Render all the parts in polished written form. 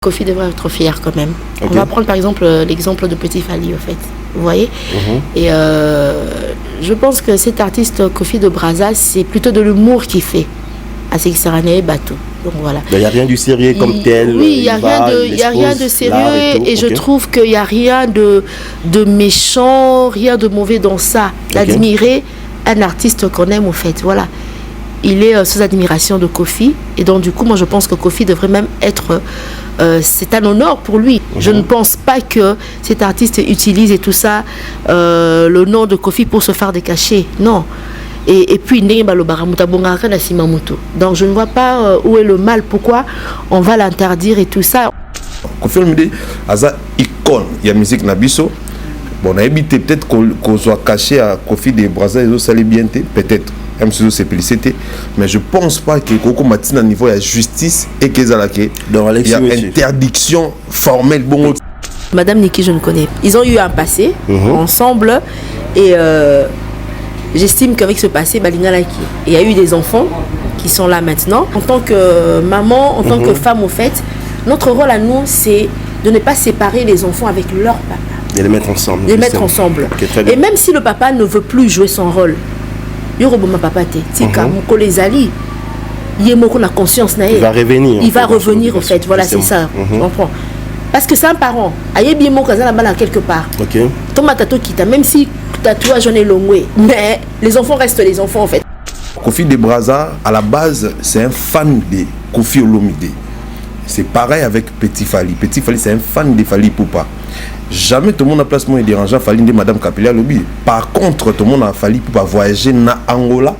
Kofi devrait être fier quand même. Okay. On va prendre par exemple l'exemple de Petit Fally, en fait. Vous voyez. Et je pense que cet artiste Kofi de Brazza, c'est plutôt de l'humour qu'il fait. À Sexarané Bateau. Donc voilà. Il n'y a rien du sérieux comme tel. Oui, il n'y a rien de sérieux et je trouve qu'il n'y a rien de méchant, rien de mauvais dans ça. D'admirer un artiste qu'on aime, au fait. Voilà. Il est sous admiration de Kofi et donc du coup, moi je pense que Kofi devrait même être... c'est un honneur pour lui. Je ne pense pas que cet artiste utilise et tout ça, le nom de Kofi pour se faire des cachets. Non. Et puis, donc je ne vois pas où est le mal, pourquoi on va l'interdire et tout ça. Kofi Olomide, Aza icône, il y a musique Nabiso. Bon, on a évité peut-être qu'on soit caché à Kofi de Brazza et autres, ça allait bien, peut-être. Même si c'est publicité, mais je pense pas que Coco Matin à niveau de la justice et qu'il y a interdiction formelle. Bon. Madame Niki, je ne connais. Ils ont eu un passé ensemble et j'estime qu'avec ce passé, il y a eu des enfants qui sont là maintenant. En tant que maman, en tant que femme, au fait, notre rôle à nous, c'est de ne pas séparer les enfants avec leur papa. Et les mettre ensemble. Les mettre ensemble. Okay, et même si le papa ne veut plus jouer son rôle, il va revenir. Il va revenir, en fait. Voilà, c'est ça. Tu comprends? Parce que c'est un parent. Quelque part. Même si tatouage on est long, mais les enfants restent les enfants, en fait. Kofi de Brazza, à la base, c'est un fan de Kofi Olomide. C'est pareil avec Petit Fally. Petit Fally, c'est un fan de Fally Ipupa. Jamais tout le monde a placement et dérangeant Fally de Madame Capilla Lobby. Par contre, tout le monde a Fally pour voyager na Angola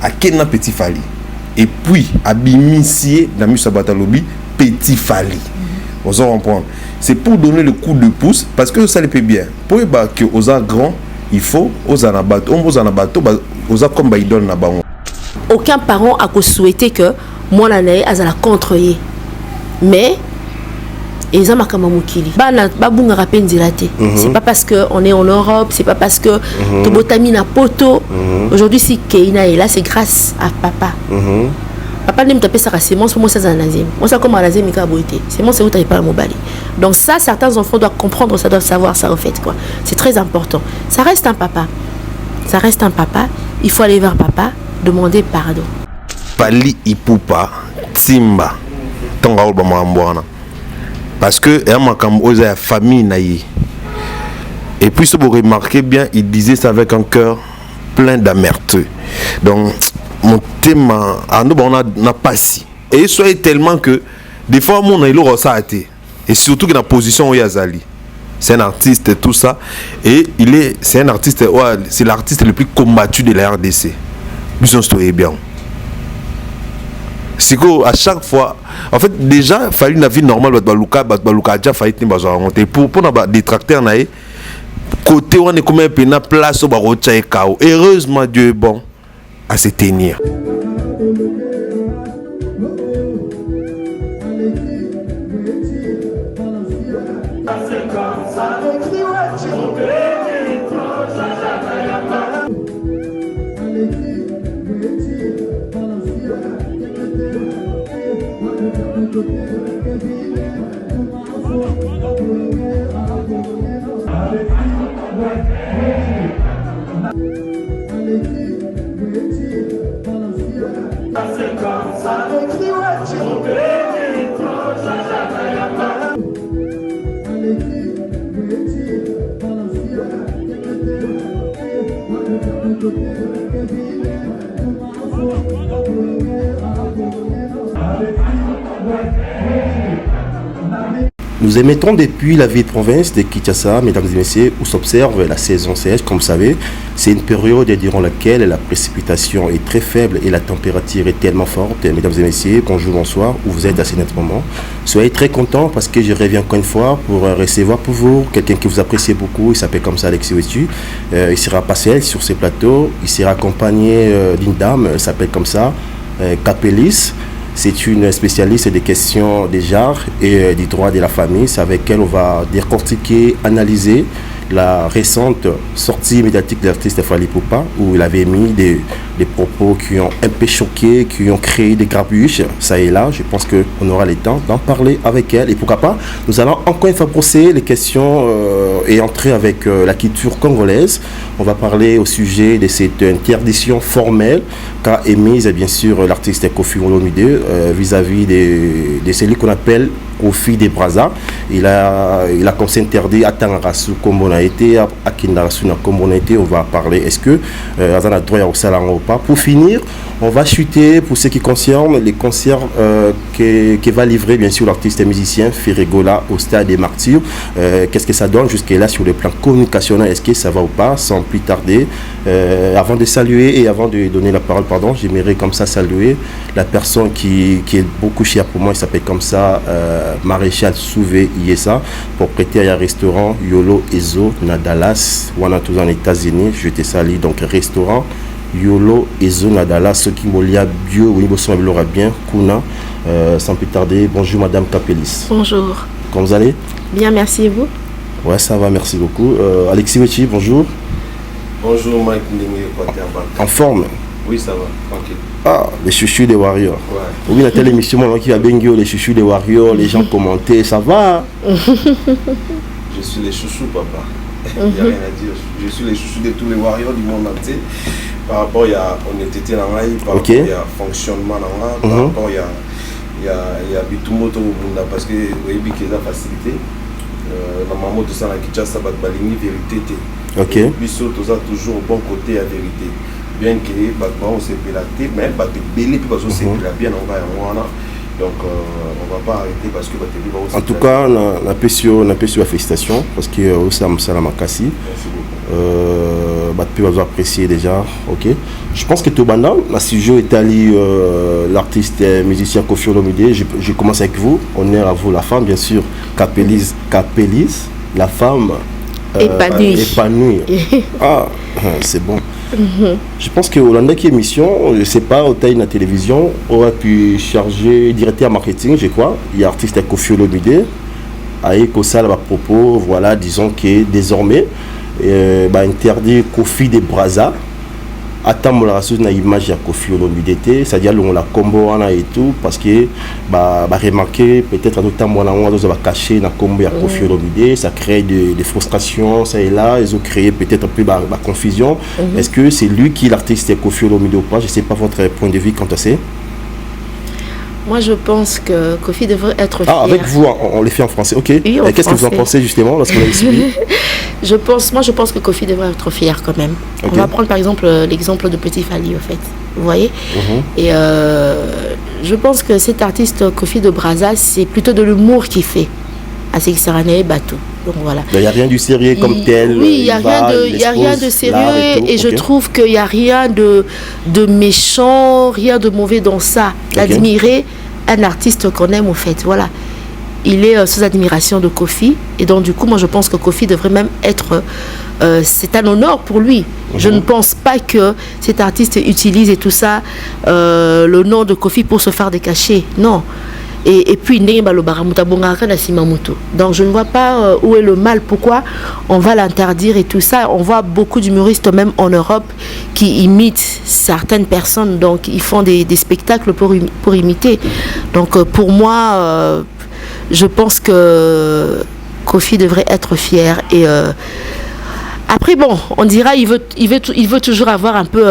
à Kenya Petit Fally. Et puis à Bimissier dans Musabata Lobby Petit Fally. Vous en comprenez. C'est pour donner le coup de pouce parce que ça le fait bien. Pour que aux grands, il faut aux anabato, aux comme idole na bango. Aucun parent a souhaité que moi l'année a la contre y. Mais c'est pas parce qu'on est en Europe, c'est pas parce que Tobotami poto. Aujourd'hui, si Keina est là, c'est grâce à papa. Papa ne me tape sa sémence, moi c'est un nazim. Moi c'est comme un nazim, c'est moi c'est où tu pas le mobile. Donc ça, certains enfants doivent comprendre, ça doivent savoir ça en fait quoi. C'est très important. Ça reste un papa. Ça reste un papa. Il faut aller vers papa, demander pardon. Fally Ipupa, Timba, Tonga Obama Ambouana. Parce que la famille naïe. Et puis, si vous remarquez bien, il disait ça avec un cœur plein d'amertume. Donc, mon thème, on a pas si. Et soit tellement que, des fois, mon a ça a été. Et surtout que dans la position où il y a Zali. C'est un artiste et tout ça. Et c'est un artiste, c'est l'artiste le plus combattu de la RDC. Ils ont stocké bien. C'est qu'à chaque fois, en fait, déjà, il fallait une vie normale, Baluka déjà failli pour des tracteurs, côté où on est comme un peu place au barocha et chaos. Heureusement, Dieu est bon à se tenir. Nous émettons depuis la ville de province de Kinshasa, mesdames et messieurs, où s'observe la saison sèche. Comme vous savez, c'est une période durant laquelle la précipitation est très faible et la température est tellement forte. Mesdames et messieurs, bonjour, bonsoir, où vous êtes à ce net moment. Soyez très contents parce que je reviens encore une fois pour recevoir pour vous quelqu'un que vous appréciez beaucoup. Il s'appelle comme ça Alexis Wetu. Il sera passé sur ces plateaux. Il sera accompagné d'une dame, elle s'appelle comme ça, Capelis. C'est une spécialiste des questions des genres et du droit de la famille. C'est avec elle on va décortiquer, analyser la récente sortie médiatique de l'artiste Fally Ipupa, où il avait mis des propos qui ont un peu choqué, qui ont créé des grabuches, ça et là. Je pense qu'on aura le temps d'en parler avec elle. Et pourquoi pas, nous allons encore une fois brosser les questions et entrer avec la culture congolaise. On va parler au sujet de cette interdiction formelle qu'a émise bien sûr l'artiste Koffi Olomide vis-à-vis de celui qu'on appelle Kofi de Brazza. Il a comme ça interdit à Tangarasu comme on a été, à Kindarasu comme on a été. On va parler, est-ce que Azana droit au salon ou pas. Pour finir, on va chuter pour ce qui concerne les concerts que va livrer bien sûr l'artiste et musicien Ferregola au Stade des Martyrs. Qu'est-ce que ça donne jusqu'à là sur le plan communicationnel, est-ce que ça va ou pas, sans plus tarder. Avant de saluer et avant de donner la parole, pardon, j'aimerais comme ça saluer la personne qui est beaucoup chère pour moi, il s'appelle comme ça Maréchal Souvé Iesa, propriétaire du restaurant Yolo Ezo na Dallas, ou en tous en États-Unis. Je te salue, donc restaurant Yolo Ezo na Dallas, ce qui m'olia bio, oui, vous l'aura bien, Kuna, sans plus tarder. Bonjour Madame Capelis. Bonjour. Comment vous allez? Bien, merci et vous? Ouais, ça va, merci beaucoup. Alexis Wechi, bonjour. Bonjour Mike Ndenge. En forme? Oui, ça va, tranquille. Ah, les chouchous des Warriors. Ouais. Oui, dans telle émission, moi qui va bien les chouchous des Warriors, les gens commentaient, ça va? Je suis les chouchous, papa. Il n'y a rien à dire. Je suis les chouchous de tous les Warriors du monde entier. Par rapport à honnêteté, par rapport à fonctionnement, par rapport à Bitumoto, parce que vous voyez qu'il y a la facilité. Normalement, tout ça, la Kinshasa, c'est la vérité. Ok. Puis surtout, tout ça, toujours au bon côté à vérité. Bien que on s'est pélaté, mais belé puis parce qu'on s'est pélaté bien on va donc on va pas arrêter parce que en tout cas on a pu sur la félicitation parce que ça m'a makasi. Merci beaucoup. Tu vas apprécier déjà. Ok, je pense que Tobanda la sujet est allé l'artiste et musicien Koffi Olomide. Je commence avec vous, honneur à vous, la femme bien sûr, Capelis, la femme épanouie. Ah, c'est bon. Je pense que Hollanda qui émission, je ne sais pas, au taille de la télévision, aurait pu charger directeur marketing, je crois. Il y a artiste Koffi Olomide, avec ça à propos, voilà, disons que désormais, interdit Kofi de Brazza. Attends, la raison image à Koffi Olomide, c'est-à-dire on la combo et tout, parce que remarquer peut-être à d'autres temps on va cacher la combo à Koffi Olomide, ça crée des frustrations, ça et là, ils ont créé peut-être un peu de confusion. Est-ce que c'est lui qui est l'artiste Koffi Olomide ou pas? Je ne sais pas votre point de vue quant à ça. Moi, je pense que Koffi devrait être fier. Ah, avec vous, on le fait en français, ok. Oui, qu'est-ce que vous en pensez justement lorsqu'on l'a suivi? Je pense que Koffi devrait être fier quand même. Okay. On va prendre par exemple l'exemple de Petit Fally, au fait. Vous voyez? Et je pense que cet artiste Koffi de Brazza, c'est plutôt de l'humour qu'il fait. À Sexarané Bateau. Donc voilà. Il n'y a rien du sérieux comme tel. Oui, il n'y a rien de sérieux et je trouve qu'il n'y a rien de méchant, rien de mauvais dans ça. D'admirer un artiste qu'on aime au fait. Voilà. Il est sous admiration de Koffi et donc du coup, moi je pense que Koffi devrait même être... c'est un honneur pour lui. Je ne pense pas que cet artiste utilise et tout ça, le nom de Koffi pour se faire des cachets. Non. Et puis, donc je ne vois pas où est le mal, pourquoi on va l'interdire et tout ça. On voit beaucoup d'humoristes, même en Europe, qui imitent certaines personnes. Donc, ils font des spectacles pour imiter. Donc, pour moi, je pense que Koffi devrait être fier. Et après, bon, on dira il veut toujours avoir un peu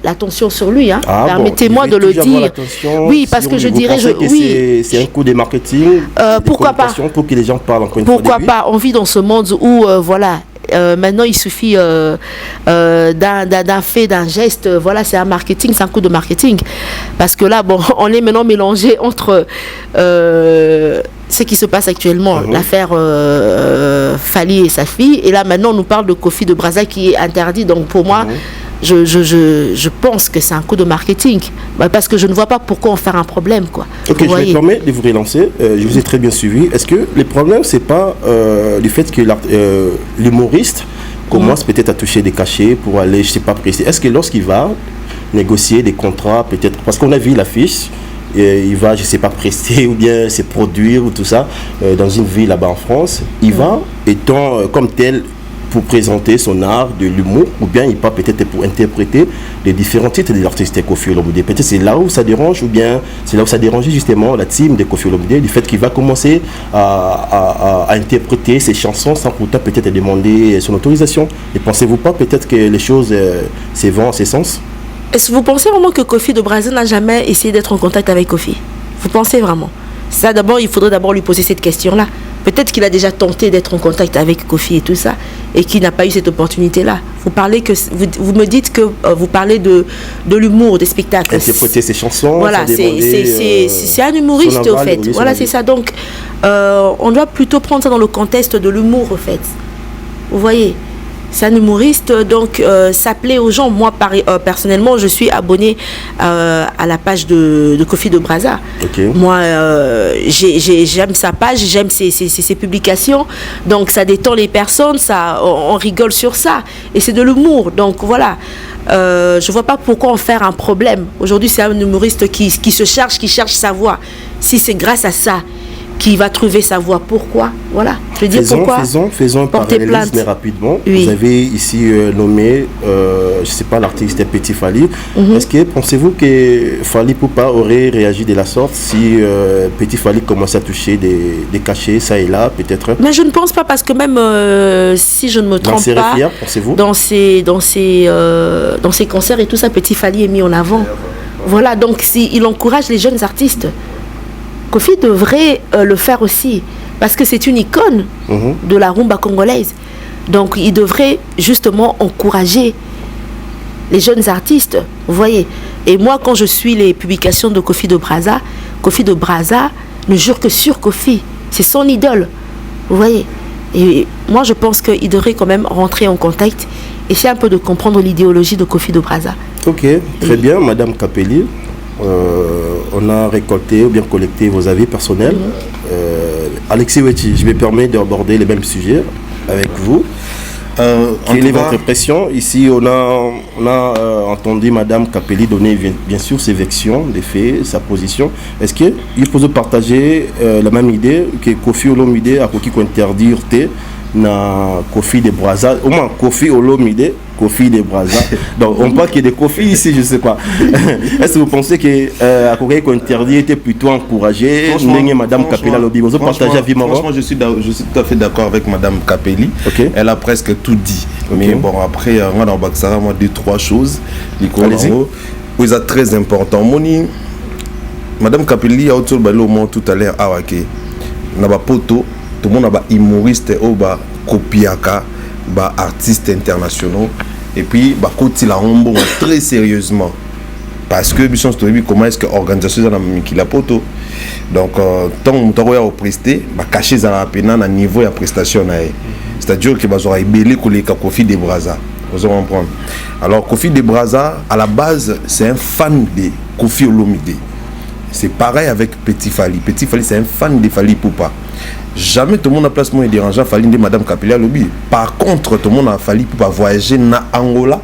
l'attention sur lui. Hein. Permettez-moi de le dire. Oui, parce que je dirais... c'est un coup de marketing. Pourquoi pas? Pour que les gens parlent encore une fois. Pourquoi pas? On vit dans ce monde où, voilà... maintenant, il suffit d'un fait, d'un geste. Voilà, c'est un marketing, c'est un coup de marketing. Parce que là, bon, on est maintenant mélangé entre ce qui se passe actuellement, l'affaire Fally et sa fille. Et là, maintenant, on nous parle de Koffi de Brazza qui est interdit. Donc, pour moi, je pense que c'est un coup de marketing. Parce que je ne vois pas pourquoi en faire un problème, quoi. Ok, je me permets de vous relancer. Je vous ai très bien suivi. Est-ce que le problème, c'est pas du fait que l'humoriste commence peut-être à toucher des cachets pour aller, je sais pas, précis. Est-ce que lorsqu'il va négocier des contrats, peut-être, parce qu'on a vu l'affiche, il va, je sais pas, prester ou bien se produire ou tout ça dans une ville là-bas en France, il va, étant comme tel pour présenter son art de l'humour, ou bien il part peut-être pour interpréter les différents titres de l'artiste Koffi Olomide. Peut-être c'est là où ça dérange, ou bien c'est là où ça dérange justement la team de Koffi Olomide, du fait qu'il va commencer à interpréter ses chansons sans pourtant peut-être demander son autorisation. Et pensez-vous pas peut-être que les choses se vont en ce sens? Est-ce que vous pensez vraiment que Kofi de Brazza n'a jamais essayé d'être en contact avec Kofi? Vous pensez vraiment? Ça, d'abord, il faudrait d'abord lui poser cette question-là. Peut-être qu'il a déjà tenté d'être en contact avec Kofi et tout ça, et qu'il n'a pas eu cette opportunité-là. Vous me dites que vous parlez de l'humour, des spectacles. Interpréter ses chansons. Voilà, c'est un humoriste au fait. Voilà, c'est ça. Donc, on doit plutôt prendre ça dans le contexte de l'humour, au fait. Vous voyez, c'est un humoriste, donc ça plaît aux gens. Moi, personnellement, je suis abonné à la page de Kofi de Brazza. Okay. Moi, j'aime sa page, j'aime ses publications. Donc, ça détend les personnes, on rigole sur ça. Et c'est de l'humour. Donc, voilà. Je ne vois pas pourquoi en faire un problème. Aujourd'hui, c'est un humoriste qui cherche sa voix. Si c'est grâce à ça qui va trouver sa voix. Pourquoi? Voilà. Je veux dire pourquoi. Faisons un parallélisme rapidement. Oui. Vous avez ici nommé, je ne sais pas, l'artiste Petit Fally. Est-ce que pensez-vous que Fally Ipupa aurait réagi de la sorte si Petit Fally commençait à toucher des cachets, ça et là, peut-être? Mais je ne pense pas, parce que même si je ne me trompe pas, pensez-vous? dans ses concerts et tout ça, Petit Fally est mis en avant. Voilà, donc il encourage les jeunes artistes. Kofi devrait le faire aussi, parce que c'est une icône de la rumba congolaise. Donc il devrait justement encourager les jeunes artistes, vous voyez. Et moi, quand je suis les publications de Kofi de Brazza ne jure que sur Kofi. C'est son idole, vous voyez. Et moi, je pense qu'il devrait quand même rentrer en contact, essayer un peu de comprendre l'idéologie de Kofi de Brazza. Ok, très bien, Madame Capelli. On a récolté ou bien collecté vos avis personnels. Alexis Weti, je me permets d'aborder les mêmes sujets avec vous. Quelle est votre impression? Ici, on a entendu Madame Capelli donner bien sûr ses versions des faits, sa position. Est-ce qu'il faut partager la même idée que Koffi Olomide a qui interdire na Kofi de Brazza, au moins Kofi Olomide, Kofi de Brazza. Donc on parle qu'il y a des Kofi ici, je ne sais pas. Est-ce que vous pensez que à Corée interdit était plutôt encouragé? Madame Capelli lobby, vous partagez à vivement. Franchement, je suis tout à fait d'accord avec Madame Capelli. Okay. Elle a presque tout dit. Okay. Mais bon, après, moi dans Baksara, moi 2-3 choses. Allez-y. Oui, c'est très important. Moni, Madame Capelli a autour de l'homme tout à l'heure. Ah ok. Na ba poto. Tout le monde a humoriste ou ba copiaka, ba artistes internationaux, et puis ba côté la rombo très sérieusement, parce que bisons story comment est-ce que organisation dans la poto. Donc tant on a presté ba cacher dans la peine na niveau ya prestation na, c'est-à-dire que ba aura belé coller Kofi de Brazza, vous allez comprendre. Alors Kofi de Brazza à la base c'est un fan de Kofi Olomide. C'est pareil avec Petit Fally. Petit Fally c'est un fan de Fally Ipupa. Jamais tout le monde a place moins dérangeant Fally de Madame Capelli lobby. Par contre, tout le monde a Fally pour voyager na Angola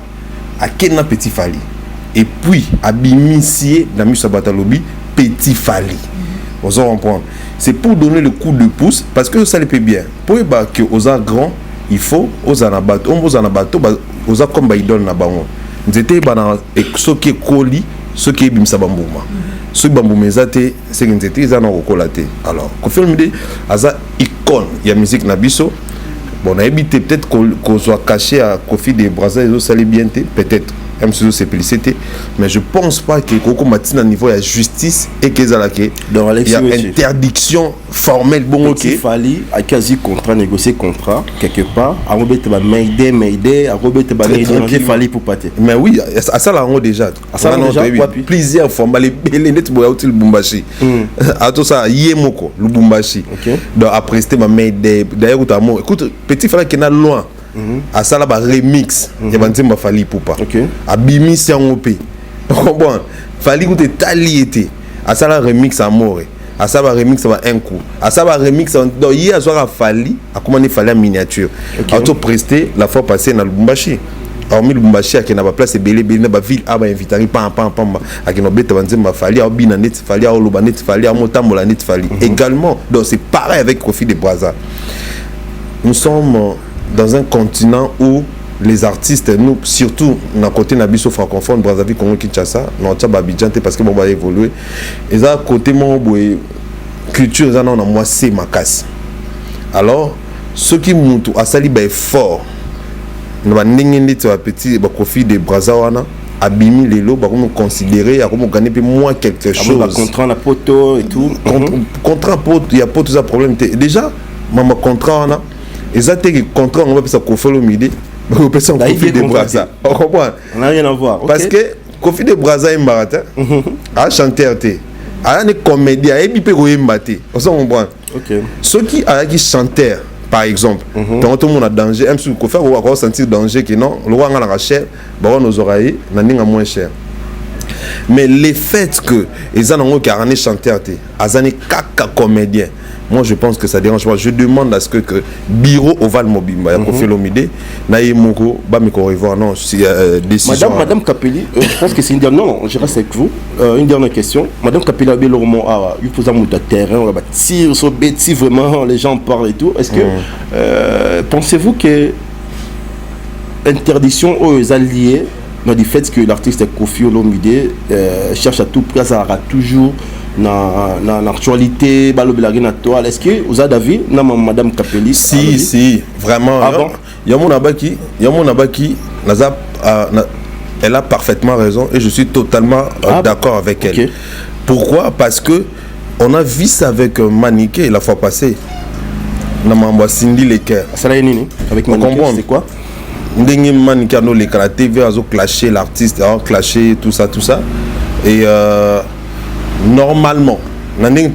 à Kenya Petit Fally. Et puis à Bimissier dans Musabata lobby Petit Fally. Vous allez comprendre. C'est pour donner le coup de pouce parce que ça le fait bien. Pour que aux grands, il faut aux anabato, aux comme idole na bango. Nous étions dans ce qui est coli, ce qui est bimsabambouma. Ce bamboumezate c'est une étude ils en ont recollaté. Alors Kofi Olomide aza icône il y a musique na biso. Bon on a évité peut-être qu'on soit caché à Kofi de Brazza et ça les bien peut-être même si c'est publicité, mais je pense pas que Koko Matina niveau de justice et que ça il y a interdiction formelle bon ok. Il fallait à quasi contrat négocier contrat quelque part à Robert ba Mayday à Robert ba Mayday fallait pour pâter. Mais oui à ça là on déjà à ça déjà plusieurs fois les net boya outil Lubumbashi à tout ça Yemoko Lubumbashi donc après c'était ma Mayday d'ailleurs écoute Petit Fally qui est loin à ça là remix il y a un Fally Ipupa à Bimi c'est en OP bon Fally que tali était à ça là remix à mort à ça va remix ça va un coup à ça va remix donc hier soir Fally a commandé Fally en miniature a tout presté la fois passée dans Lubumbashi hormis Lubumbashi qui n'a pas place belé na ba ville a ba invitari pam a qui no beta banzemba Fally a bina net Fally a loba net Fally a motambola net Fally également donc c'est pareil avec Kofi de Brazza. Nous sommes dans un continent où les artistes, nous, surtout dans le côté Nabiso francophone, Brazzaville, Congo, Kinshasa, dans le Abidjan, parce que bon, va évoluer. Et ça, côté mon culture, ça, on a moi, c'est ma casse. Alors, ceux qui montent à Sali, est fort. Nous avons un petit Kofi de Brazzawana, abimi les lots, nous considérer, nous gagner moins quelque chose. Contrat la poteau et tout. Contrat poteau, il y a pas tout ça problème. Déjà, maman contrat, et ça, c'est contrat, on va faire ça Kofi Olomide. Kofi de Brazza. On comprend? On n'a rien à voir. Parce que Kofi de Brazza est marathon, a chanté, a un comédien, a bipé Mbaté. On s'en comprend. Ceux qui chantent, par exemple, tout le monde a danger, même si Kofi a sentir danger, que non, le roi a cher, nos oreilles, n'a moins cher. Mais le fait que les gens qui ont chanté, ils ont caca comédien. Moi, je pense que ça dérange pas. Je demande à ce que Biro Oval Mobimba, Kofi Olomide, Naïe Moko, Bamiko Revoir, non, décision. Madame Capelli, je pense que c'est une dernière. Non, je reste avec vous. Une dernière question. Madame Capelli a le roman il faut un terrain, on va tirer sur bêtis, vraiment, les gens parlent et tout. Est-ce que pensez-vous que interdiction aux alliés, dans le fait que l'artiste Kofi Olomide cherche à tout prix, ça aura toujours dans l'actualité, est-ce que vous avez d'avis, Madame Capelli? Si, vraiment. Il y a mon abaki, elle a parfaitement raison et je suis totalement d'accord avec elle. Pourquoi? Parce que on a vu ça avec Maniké la fois passée. Cindy Leker. Avec Maniké, c'est quoi? Maniké la TV a clashé l'artiste, a clashé tout ça. Et normalement, dans une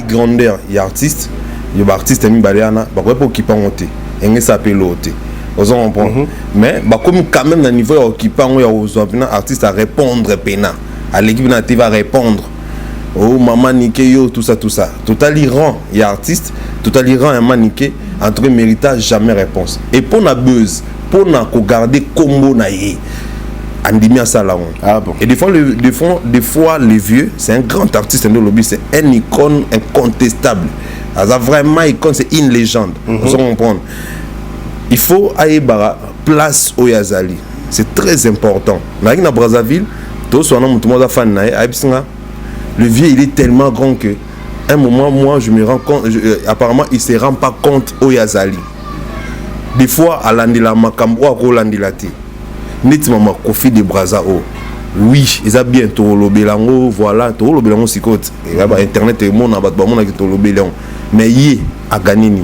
grandeur, il y a artiste, il y a artiste qui occupant monter, et ça s'appelle l'autre. Mais comme quand même dans le niveau occupant, il y a un artiste à répondre à l'équipe native à répondre. Oh maman niqué tout ça. Total Iran, il y a artiste, total Iran un maniqué entre mérita jamais réponse. Et pour la buzz, pour garder combo naïe. Et des fois les vieux, c'est un grand artiste de lobby, c'est une icône incontestable. Vraiment icône, c'est une légende. Vous comprenez? Il faut aller à place au Yazali. C'est très important. Dans Brazzaville, tout le monde est fan. Le vieux, il est tellement grand que un moment, moi, je me rends compte, apparemment, il ne se rend pas compte au Yazali. Des fois, à l'andila makambo, à l'andilati. Nettement Kofi de Brazza oui ils ont bien tout le bélango voilà tout le bélango si côte internet et mon abat bon on tout le bélango mais y a gagné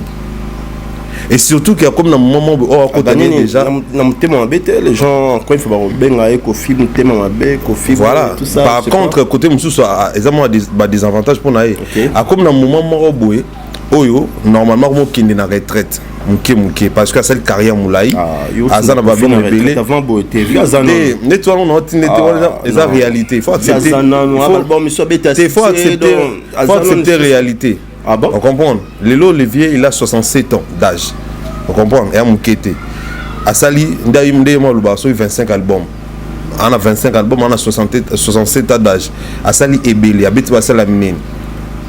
et surtout qu'il y a comme dans moment où gagné déjà dans tellement bête les gens quand il faut ben Kofi tellement bête Kofi voilà tout ça par contre côté monsieur ils ont des avantages pour naïe à comme dans moment où oyo normalement comme qui est en retraite mouké parce que c'est carrière moulaï azana ba bien belé avant beau TV azana nettoie on a la réalité il faut accepter il faut accepter réalité on comprend le vieux il a 67 ans d'âge on comprend et moukété asali ndaïmde mo lubaso 25 albums on a 25 albums on a 67 ans d'âge asali ebeli abiti ba sala minene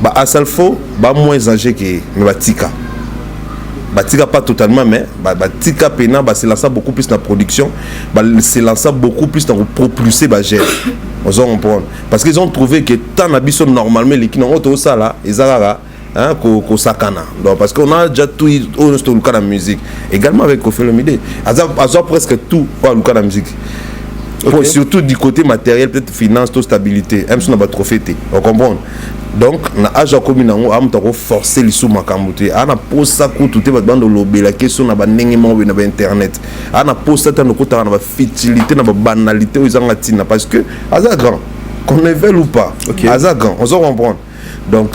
ba asalfo ba moins âgé que batika batika pas totalement mais batika pena ba se lancer beaucoup plus dans la production ba se lancer beaucoup plus dans propulser ba gère on comprend parce qu'ils ont trouvé que tant nabiso normalement les qui n'ont ça là ezalaka hein ko sakana donc parce qu'on a déjà tout au cas de musique également avec Kofi Olomide azar presque tout pour le cas de musique. Surtout du côté matériel, peut-être finance, toute stabilité. Même si on a trophée, on comprend. Donc, na aja commune on a forcé les sous makambuté. On a posé ça pour tout le monde lobby la question na ba nengement na ba internet. On a posé ça dans côté na ba futilité na ba banalité aux angatina parce que aza grand qu'on ne veut ou pas. Aza grand, on se comprend. Donc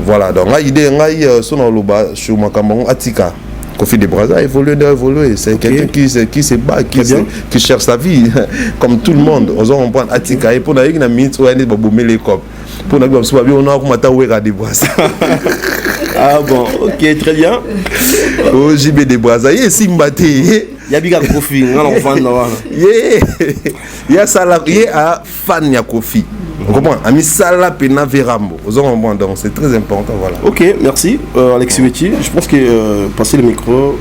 voilà, donc la idée ngai son loba sur makambo atika. Kofi de Brazza évoluer, c'est quelqu'un qui se bat, qui cherche sa vie, comme tout le monde. On en prend Atika et pour nous, il y a une minute où on est bomber les copes. Pour nous, on a commencé à voir des Brazza. Ah bon, ok, très bien. Oh, JB de Brazza, il y a Simbaté. Il y a Biga Kofi, on a fan là. Il y a ça il y a fan ya Kofi. On comprend. Ami Sala Pena Verambo. Donc c'est très important, voilà. Ok, merci Alexis Weti. Je pense que passer le micro,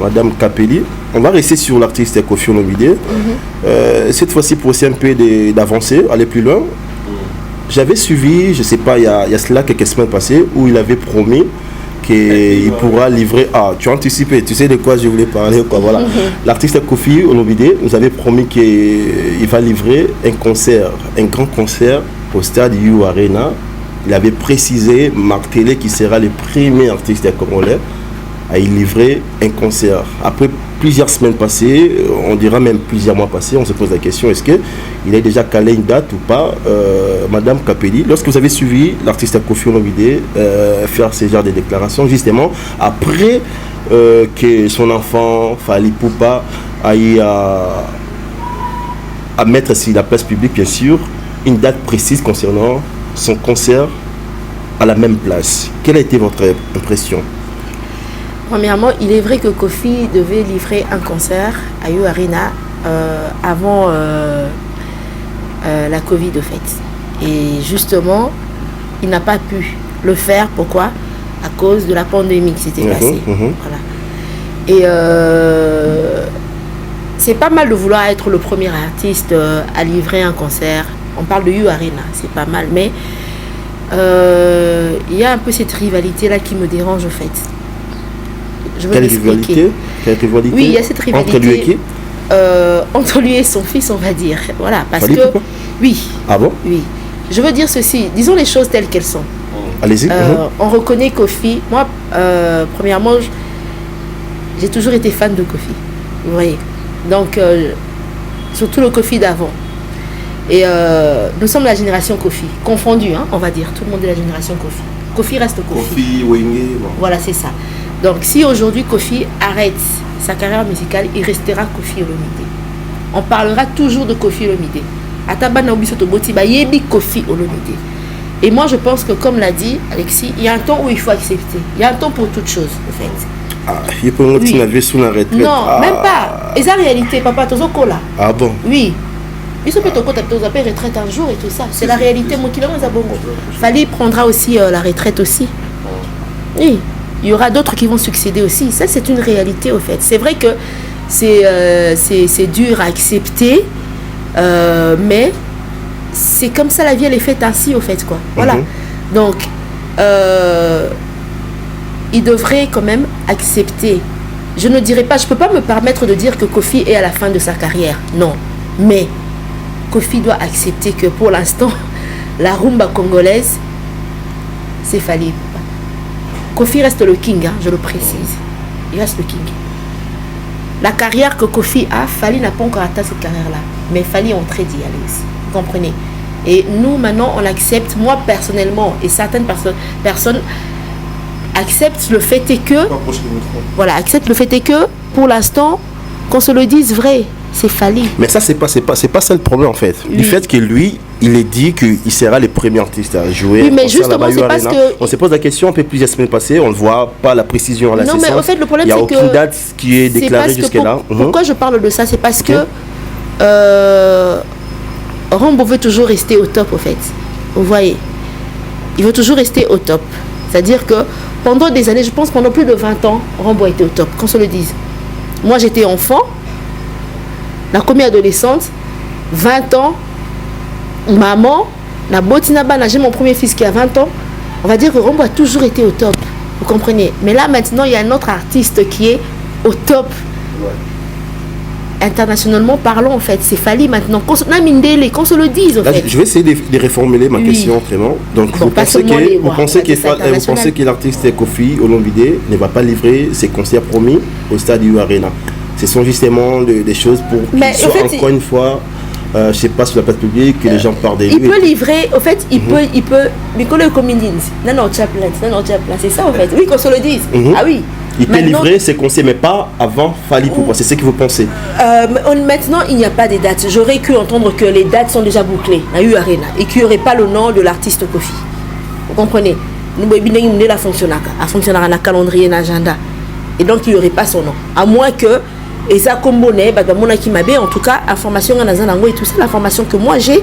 Madame Kapeli. On va rester sur l'artiste Koffi Olomide. Cette fois-ci, pour essayer un peu d'avancer, aller plus loin. J'avais suivi, je ne sais pas, il y a cela quelques semaines passées, où il avait promis qu'il pourra livrer. Ah, tu as anticipé, tu sais de quoi je voulais parler, quoi. Voilà. L'artiste Koffi Olomide nous avait promis qu'il va livrer un concert, un grand concert au stade U Arena. Il avait précisé, Marc Télé, qui sera le premier artiste congolais à y livrer un concert. Après plusieurs semaines passées, on dira même plusieurs mois passés, on se pose la question, est-ce qu'il a déjà calé une date ou pas, Madame Kapeli, lorsque vous avez suivi l'artiste Koffi Olomide faire ce genre de déclarations, justement, après que son enfant, Fally Poupa, aille à mettre sur la place publique, bien sûr, une date précise concernant son concert à la même place. Quelle a été votre impression? Premièrement, il est vrai que Koffi devait livrer un concert à U Arena avant la Covid de fait. Et justement, il n'a pas pu le faire. Pourquoi? À cause de la pandémie qui s'était passée. Voilà. Et c'est pas mal de vouloir être le premier artiste à livrer un concert. On parle de U Arena, c'est pas mal. Mais il y a un peu cette rivalité-là qui me dérange en fait. Quelle rivalité? Oui, il y a cette rivalité. Entre lui et qui? Entre lui et son fils, on va dire. Voilà, parce Fally que... Poupa? Oui. Ah bon? Oui. Je veux dire ceci, disons les choses telles qu'elles sont. Allez-y. On reconnaît Koffi. Moi, premièrement, j'ai toujours été fan de Koffi. Vous voyez. Donc, surtout le Koffi d'avant. Et nous sommes la génération Koffi. Confondue, hein, on va dire. Tout le monde est la génération Koffi. Koffi reste Koffi. Koffi, Wenge. Bon. Voilà, c'est ça. Donc, si aujourd'hui Koffi arrête sa carrière musicale, il restera Koffi Olomide. On parlera toujours de Koffi Olomide. Atabana Obisoto Botiba, Yebi Koffi Olomide. Et moi, je pense que, comme l'a dit Alexis, il y a un temps où il faut accepter. Il y a un temps pour toute chose, en fait. Ah, il peut oui. Sous la retraite. Non, même pas. Et ça, réalité, papa, tu là. Ah bon? Oui. Il se peut retraite un jour et tout ça. C'est la réalité. Fally prendra aussi la retraite aussi. Oui. Il y aura d'autres qui vont succéder aussi. Ça, c'est une réalité, au fait. C'est vrai que c'est dur à accepter, mais c'est comme ça, la vie, elle est faite ainsi, au fait, quoi. Voilà. Donc, il devrait quand même accepter. Je ne dirais pas, je ne peux pas me permettre de dire que Koffi est à la fin de sa carrière. Non. Mais Koffi doit accepter que pour l'instant, la rumba congolaise, c'est Fally. Koffi reste le king, hein, je le précise. Il reste le king. La carrière que Koffi a, Fally n'a pas encore atteint cette carrière-là. Mais Fally est en train d'y aller aussi. Vous comprenez? Et nous, maintenant, on accepte, moi personnellement, et certaines personnes acceptent le fait est que... Voilà, acceptent le fait est que, pour l'instant, qu'on se le dise vrai, c'est Fally. Mais ça, c'est pas ça le problème, en fait. Oui. Du fait que lui... Il est dit qu'il sera le premier artiste à jouer. Oui, mais justement, c'est parce que... On se pose la question, un peu plusieurs semaines passées, on ne voit pas la précision à la session. Non, mais en fait, le problème, c'est qu'il n'y a aucune date qui est déclarée jusque-là. Pourquoi je parle de ça? C'est parce que Rambo veut toujours rester au top, en fait. Vous voyez? Il veut toujours rester au top. C'est-à-dire que pendant des années, je pense pendant plus de 20 ans, Rambo a été au top, qu'on se le dise. Moi, j'étais enfant, la première adolescente, 20 ans, maman, j'ai mon premier fils qui a 20 ans. On va dire que Rambo a toujours été au top. Vous comprenez? Mais là, maintenant, il y a un autre artiste qui est au top. Ouais. Internationalement parlant, en fait. C'est Fally maintenant. Qu'on se le dise, en fait. Je vais essayer de reformuler ma question, vraiment. Donc, bon, vous pensez que l'artiste Koffi Olomide ne va pas livrer ses concerts promis au stade U Arena? Ce sont justement des choses pour qu'il soit encore une fois... je ne sais pas, sur la place publique, que les gens parlent de lui. Il peut livrer, au fait, il peut, mais qu'on le commune, non, c'est ça, en fait. Oui, qu'on se le dise. Ah oui. Il peut livrer ses conseils, mais pas avant Fally Poupa. C'est ce que vous pensez? Maintenant, il n'y a pas de dates. J'aurais cru entendre que les dates sont déjà bouclées à U Arena et qu'il n'y aurait pas le nom de l'artiste Koffi. Vous comprenez? Nous fonctionnera dans calendrier, dans l'agenda. Et donc, il n'y aurait pas son nom. À moins que... Et ça, comme en tout cas, information et tout ça, l'information que moi j'ai,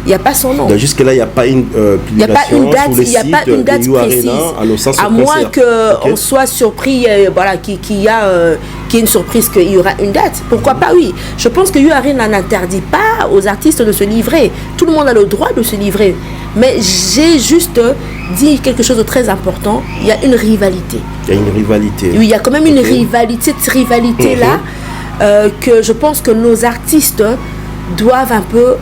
il n'y a pas son nom. Jusque-là, il n'y a pas une publication il n'y a pas une date précise. À moins qu'on soit surpris, voilà, qu'il y a qu'il y ait une surprise, qu'il y aura une date. Pourquoi pas, oui. Je pense que UArena n'interdit pas aux artistes de se livrer. Tout le monde a le droit de se livrer. Mais j'ai juste dit quelque chose de très important. Il y a une rivalité. Il y a une rivalité. Oui, il y a quand même une rivalité. Cette rivalité-là, que je pense que nos artistes doivent un peu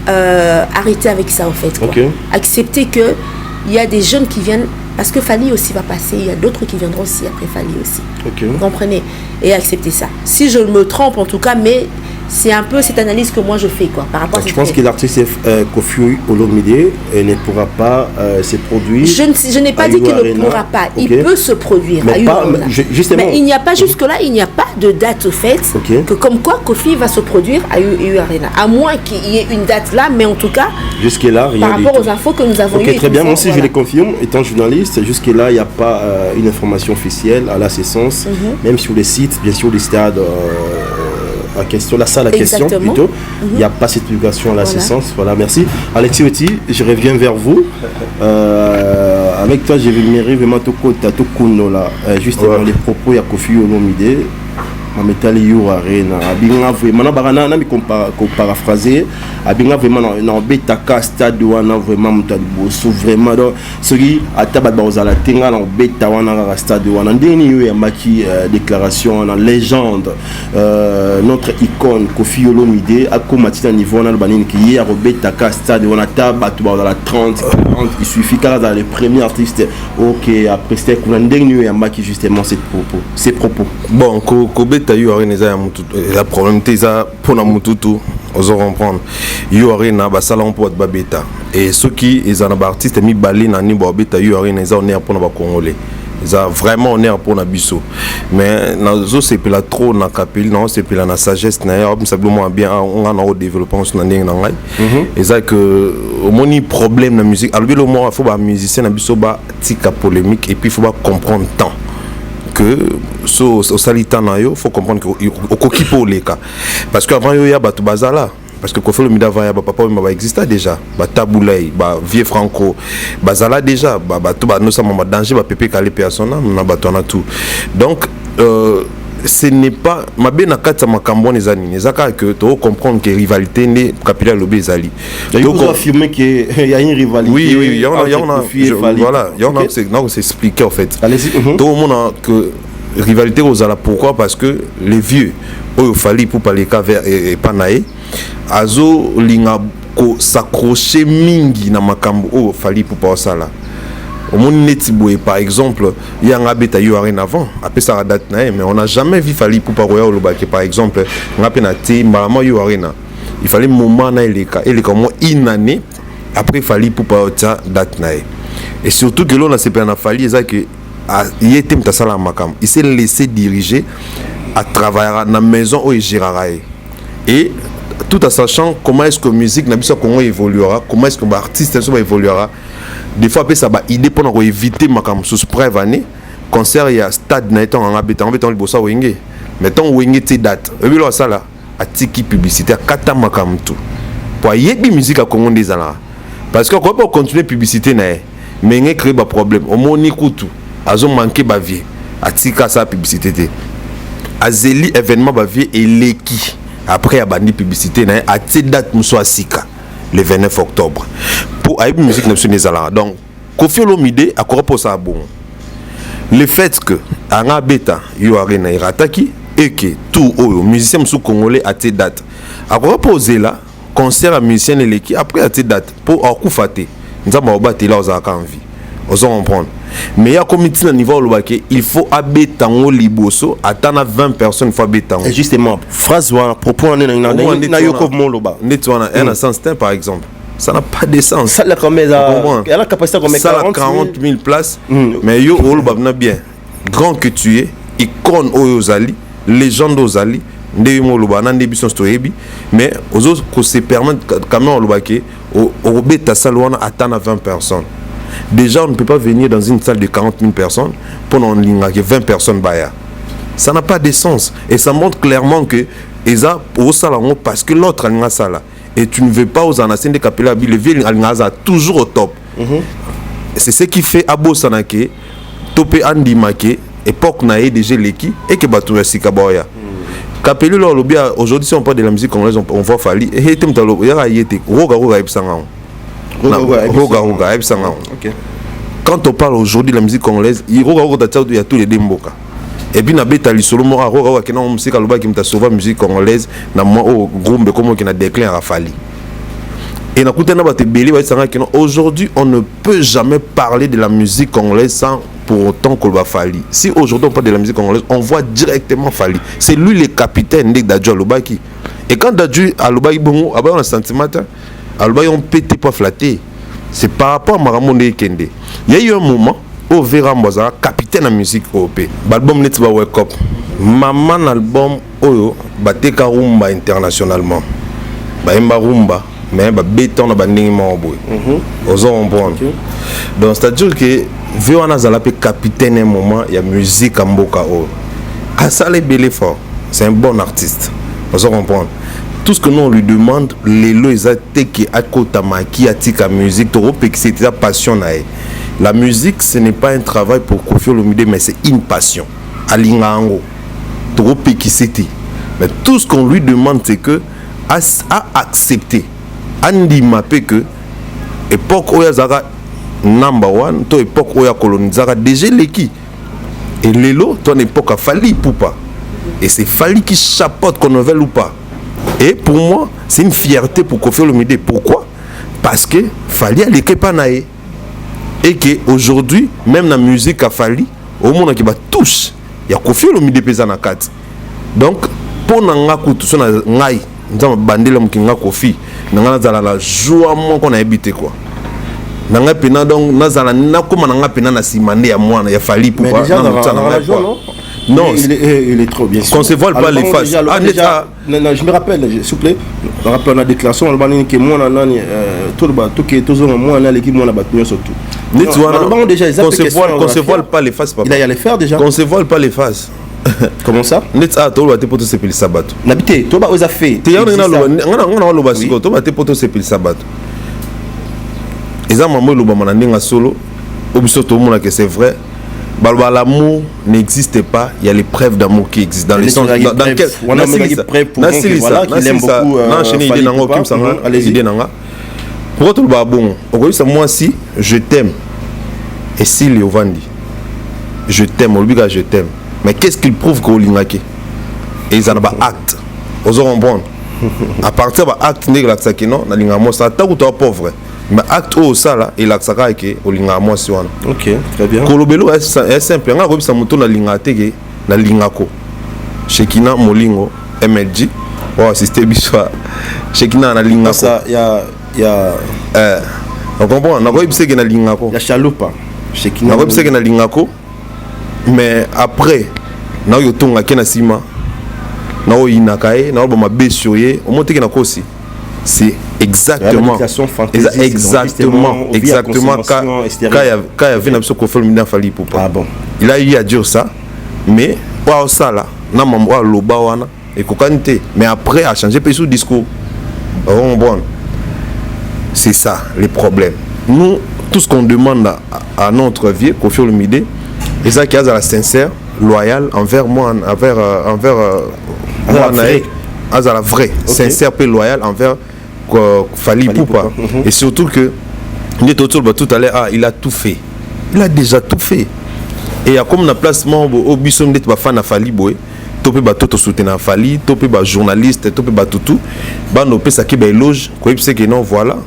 arrêter avec ça, en fait. Quoi. Accepter qu'il y a des jeunes qui viennent... Parce que Fally aussi va passer, il y a d'autres qui viendront aussi après Fally aussi. Vous comprenez? Et accepter ça. Si je me trompe en tout cas, mais c'est un peu cette analyse que moi je fais quoi, par rapport à je pense que l'artiste Koffi Olomide ne pourra pas se produire. Je n'ai pas dit qu'il ne pourra pas. Il peut se produire à UArena. Mais il n'y a pas jusque-là, il n'y a pas de date au fait que comme quoi Koffi va se produire à UArena. À moins qu'il y ait une date là, mais en tout cas, jusque-là, rien par rapport aux infos que nous avons eues. Très bien, moi aussi je les confirme, étant journaliste, jusque-là, il n'y a pas une information officielle à la séance, même sur les sites, bien sûr, les stades. La question, la salle à question plutôt. Il n'y a pas cette publication à la séance. Voilà, merci. Alexis Oti, je reviens vers vous. Avec toi, je vais me vraiment là. Justement, les propos de Koffi Olomide. Mametali UArena abinga vraiment barana na mi paraphraser abinga vraiment na betaka stade wana vraiment mutaliboso vraiment donc soki ataba bazala tenga na beta wana stade wana ndeni yo ya maki déclaration na légende notre icône Koffi Olomide akomatina niveau na banini ki hier betaka stade wana taba tu bazala 30 40 il suffit car dans les premiers artistes OK après c'était qu'on ndeni yo ya maki justement ces propos bon UArena la problème c'est pour na mututu ozo comprendre UArena basala on peut ba beta et ceux qui ils en artistes mi balé na ni ba beta UArena ils on est pour na ba congolais ils a vraiment on est pour na biso mais nazo c'est pela trop na capil non c'est pela na sagesse na simplement bien on a au développement na ndenge na ngai et ça que au moni problème na musique alors le mot faut ba musicien na biso ba tika polémique et puis faut pas comprendre temps que au salita na yo faut comprendre que au kokipo les cas parce que avant yo ya batu bazala parce que Koffi Olomide avant ya papa ba exista déjà ba taboulay ba vieux franco bazala déjà ba batu ba no sama ba danger ba pépé calé persona na batu na tout donc ce n'est pas ma bien na kata makambo les années ezaka que tu comprendre que rivalité n'est capital lobby ezali donc affirmer que il y a une rivalité oui il y en a voilà il y en a c'est expliqué en fait tout le monde que rivalité osala pourquoi parce que les vieux au Fally pour parler cas et panaé azo linga ko s'accrocher mingi na makambo au Fally pour pas ça là au monde netiboué par exemple il y a un abeta UArena avant après ça date mais on n'a jamais vu Fally pour pas royal lobaki par exemple on a penati malama UArena il fallait moment na il est comme une année après Fally pour pas date et surtout que l'on a c'est pas Fally ça que il était mtasala makam il s'est laissé diriger à travailler dans la maison où il gérera et tout en sachant comment est-ce que musique na biso Congo évoluera comment est-ce que l'artiste évoluera des fois ça va idée pour éviter makam sous preuve année concert il y a stade na étant en habitant le bossa wenge mettons wenge ti date et puis là ça là a tiki publicité à kata makam tout pour yebi musique à Congo des ala parce que quand on continue publicité na mais il crée ba problème au moni kutu azo manquer ba vie a tika sa publicité azeli événement ba vie et leki après a bandi publicité na a ti date muso asika le 29 octobre pour aïe musique nationale donc Koffi Olomide a quoi pour ça bon le fait que anga beta UArena irataki et que tout aux musiciens sous congolais à tes dates a quoi poser là concert à musicien et l'équipe après à tes dates pour akufate nzamba obate là aux envie aux comprendre mais il y a comité niveau lobake il faut abetango liboso atana 20 personnes fois betango justement phrase ou propos na yoko moloba netwana un sens par exemple ça n'a pas de sens ça la combien elle a capacité comme 40 000 places mais yo olobabna bien grand que tu es icône oyozali légende ozali ndé moloba na ndé bison stoyebi mais aux autres que se permettre quand même olobake au beta salwana atana 20 personnes. Déjà, on ne peut pas venir dans une salle de 40 000 personnes pour en ligne 20 personnes baya. Ça n'a pas de sens. Et ça montre clairement que Eza au salon parce que l'autre a ça et tu ne veux pas aux anassins de capella le vieux a toujours au top. C'est ce qui fait Abo Sanake, Topé Andi Make, époque naïe déjà l'équipe et que Batoura Sikaboya. Capello aujourd'hui si on parle de la musique congolaise on voit Fally et il y a été Roga Ebsanga. Quand on parle aujourd'hui de la musique congolaise, il y a tous les démboka. Et puis na beta li solo mo Roga qui na musique aloba qui m'a sauvé musique congolaise na moi au groupe comme qui na déclin à Fally. Et na kuta na ba te belé ba sanga que aujourd'hui on ne peut jamais parler de la musique congolaise sans pour autant qu'on va Fally. Si aujourd'hui on parle de la musique congolaise, on voit directement Fally. C'est lui le capitaine de Dadju Alobaki. Et quand Dadju Alobaki bon, on a un sentiment, Alobaki on pété pas flatté. C'est par rapport à Maramonde Kende. Il y a eu un moment où Vera Mboza capitaine de la musique OP. L'album n'est pas Wake Up. Maman album Oyo bateka rumba internationalement. Baimba rumba. Mais béton na bandingi maboy. Ozo comprendre. Donc c'est-à-dire que Véwana Zalapé capitaine un moment, il y a musique en Mboka O. Asale Belefort, c'est un bon artiste. On se comprend. Tout ce que nous on lui demande, les lois qui a kotamaki atika musique, c'est la passion. La musique, ce n'est pas un travail pour Koffi Olomide, mais c'est une passion. Alingango, mais tout ce qu'on lui demande, c'est que à accepter, à mapper que époque où Yazara number one, to époque où il y a colonisé déjà l'équipe. Et l'élo, ton époque a Fally Ipupa. Et c'est Fally qui chapeaute qu'on veut ou pas. Et pour moi, c'est une fierté pour Koffi Olomide. Pourquoi? Parce que Fally a l'équipe à naïe. Et qu'aujourd'hui, même dans la musique à Fally, au monde qui va touche, il y a Koffi Olomide pesa na kat. Donc, pour nanga kutu na ngai, nous bandela mkinga Koffi, nanga zala la joie mon qu'on a habité quoi. Nanga pena donc nazala nakoma nanga pena na simande ya mwana ya Fally pour pas non il est trop bien sûr. Qu'on se vole pas les faces. Non, je me rappelle s'il vous plaît. Je me rappelle la déclaration albanais que moi nani tout que tous moi na l'équipe moi na battu surtout. Qu'on se vole pas les faces papa. Il a les faire déjà. Qu'on se vole pas les faces. Comment ça? Neta to ba te poto sepeli sabato. Nabité to ba oza fait. Te yana ngana lo basiko to ba te poto sepeli sabato. Eza maman loba manandinga solo obiso to mona que c'est vrai. L'amour n'existe pas, il y a les preuves d'amour qui existent dans les sens dans quel on a des preuves pour qu'il aime beaucoup allez-y pour tout le bon moi si je t'aime et si Léovandi je t'aime Olbiga je t'aime mais qu'est-ce qu'il prouve qu'au lingake et ils en ont pas acte aux comprendre à partir de acte de la sakino na lingamo ça ta ou pauvre mais acte au ça là il a ça que au lingamo si on OK très bien kolobelo est simple nga ko bisa muto na lingate ke na lingako Shekina Molingo MLG ou assister biswa Shekina na lingako ça il y a on comprend na ko bisa ke na lingako ya chalupa Shekina na ko bisa ke na lingako mais après na yo tonga ke na sima na o inakae na o ba besoye o monte ke na kosi c'est exactement quand il y avait une absolue Koffi Olomide Fally Ipupa. Ah bon. Il a eu à dire ça, mais pas ça là, na mambo loba wana et kokante, mais après a changé peu sous discours. Bon, c'est ça les problèmes. Nous tout ce qu'on demande à notre vie Koffi Olomide, et ça qui a la sincère, loyal envers moi, envers la vraie, sincère et loyal envers Fally Ipupa. Et surtout que tout à l'heure, il a tout fait. Il a déjà tout fait. Et il y a comme un placement au Bisson de fan à Fally Boy. Topé ba toto soutenir Fally, topé ba journaliste, topé ba tout. Ba no pesa ki ba éloge, ko ipse que non voilà.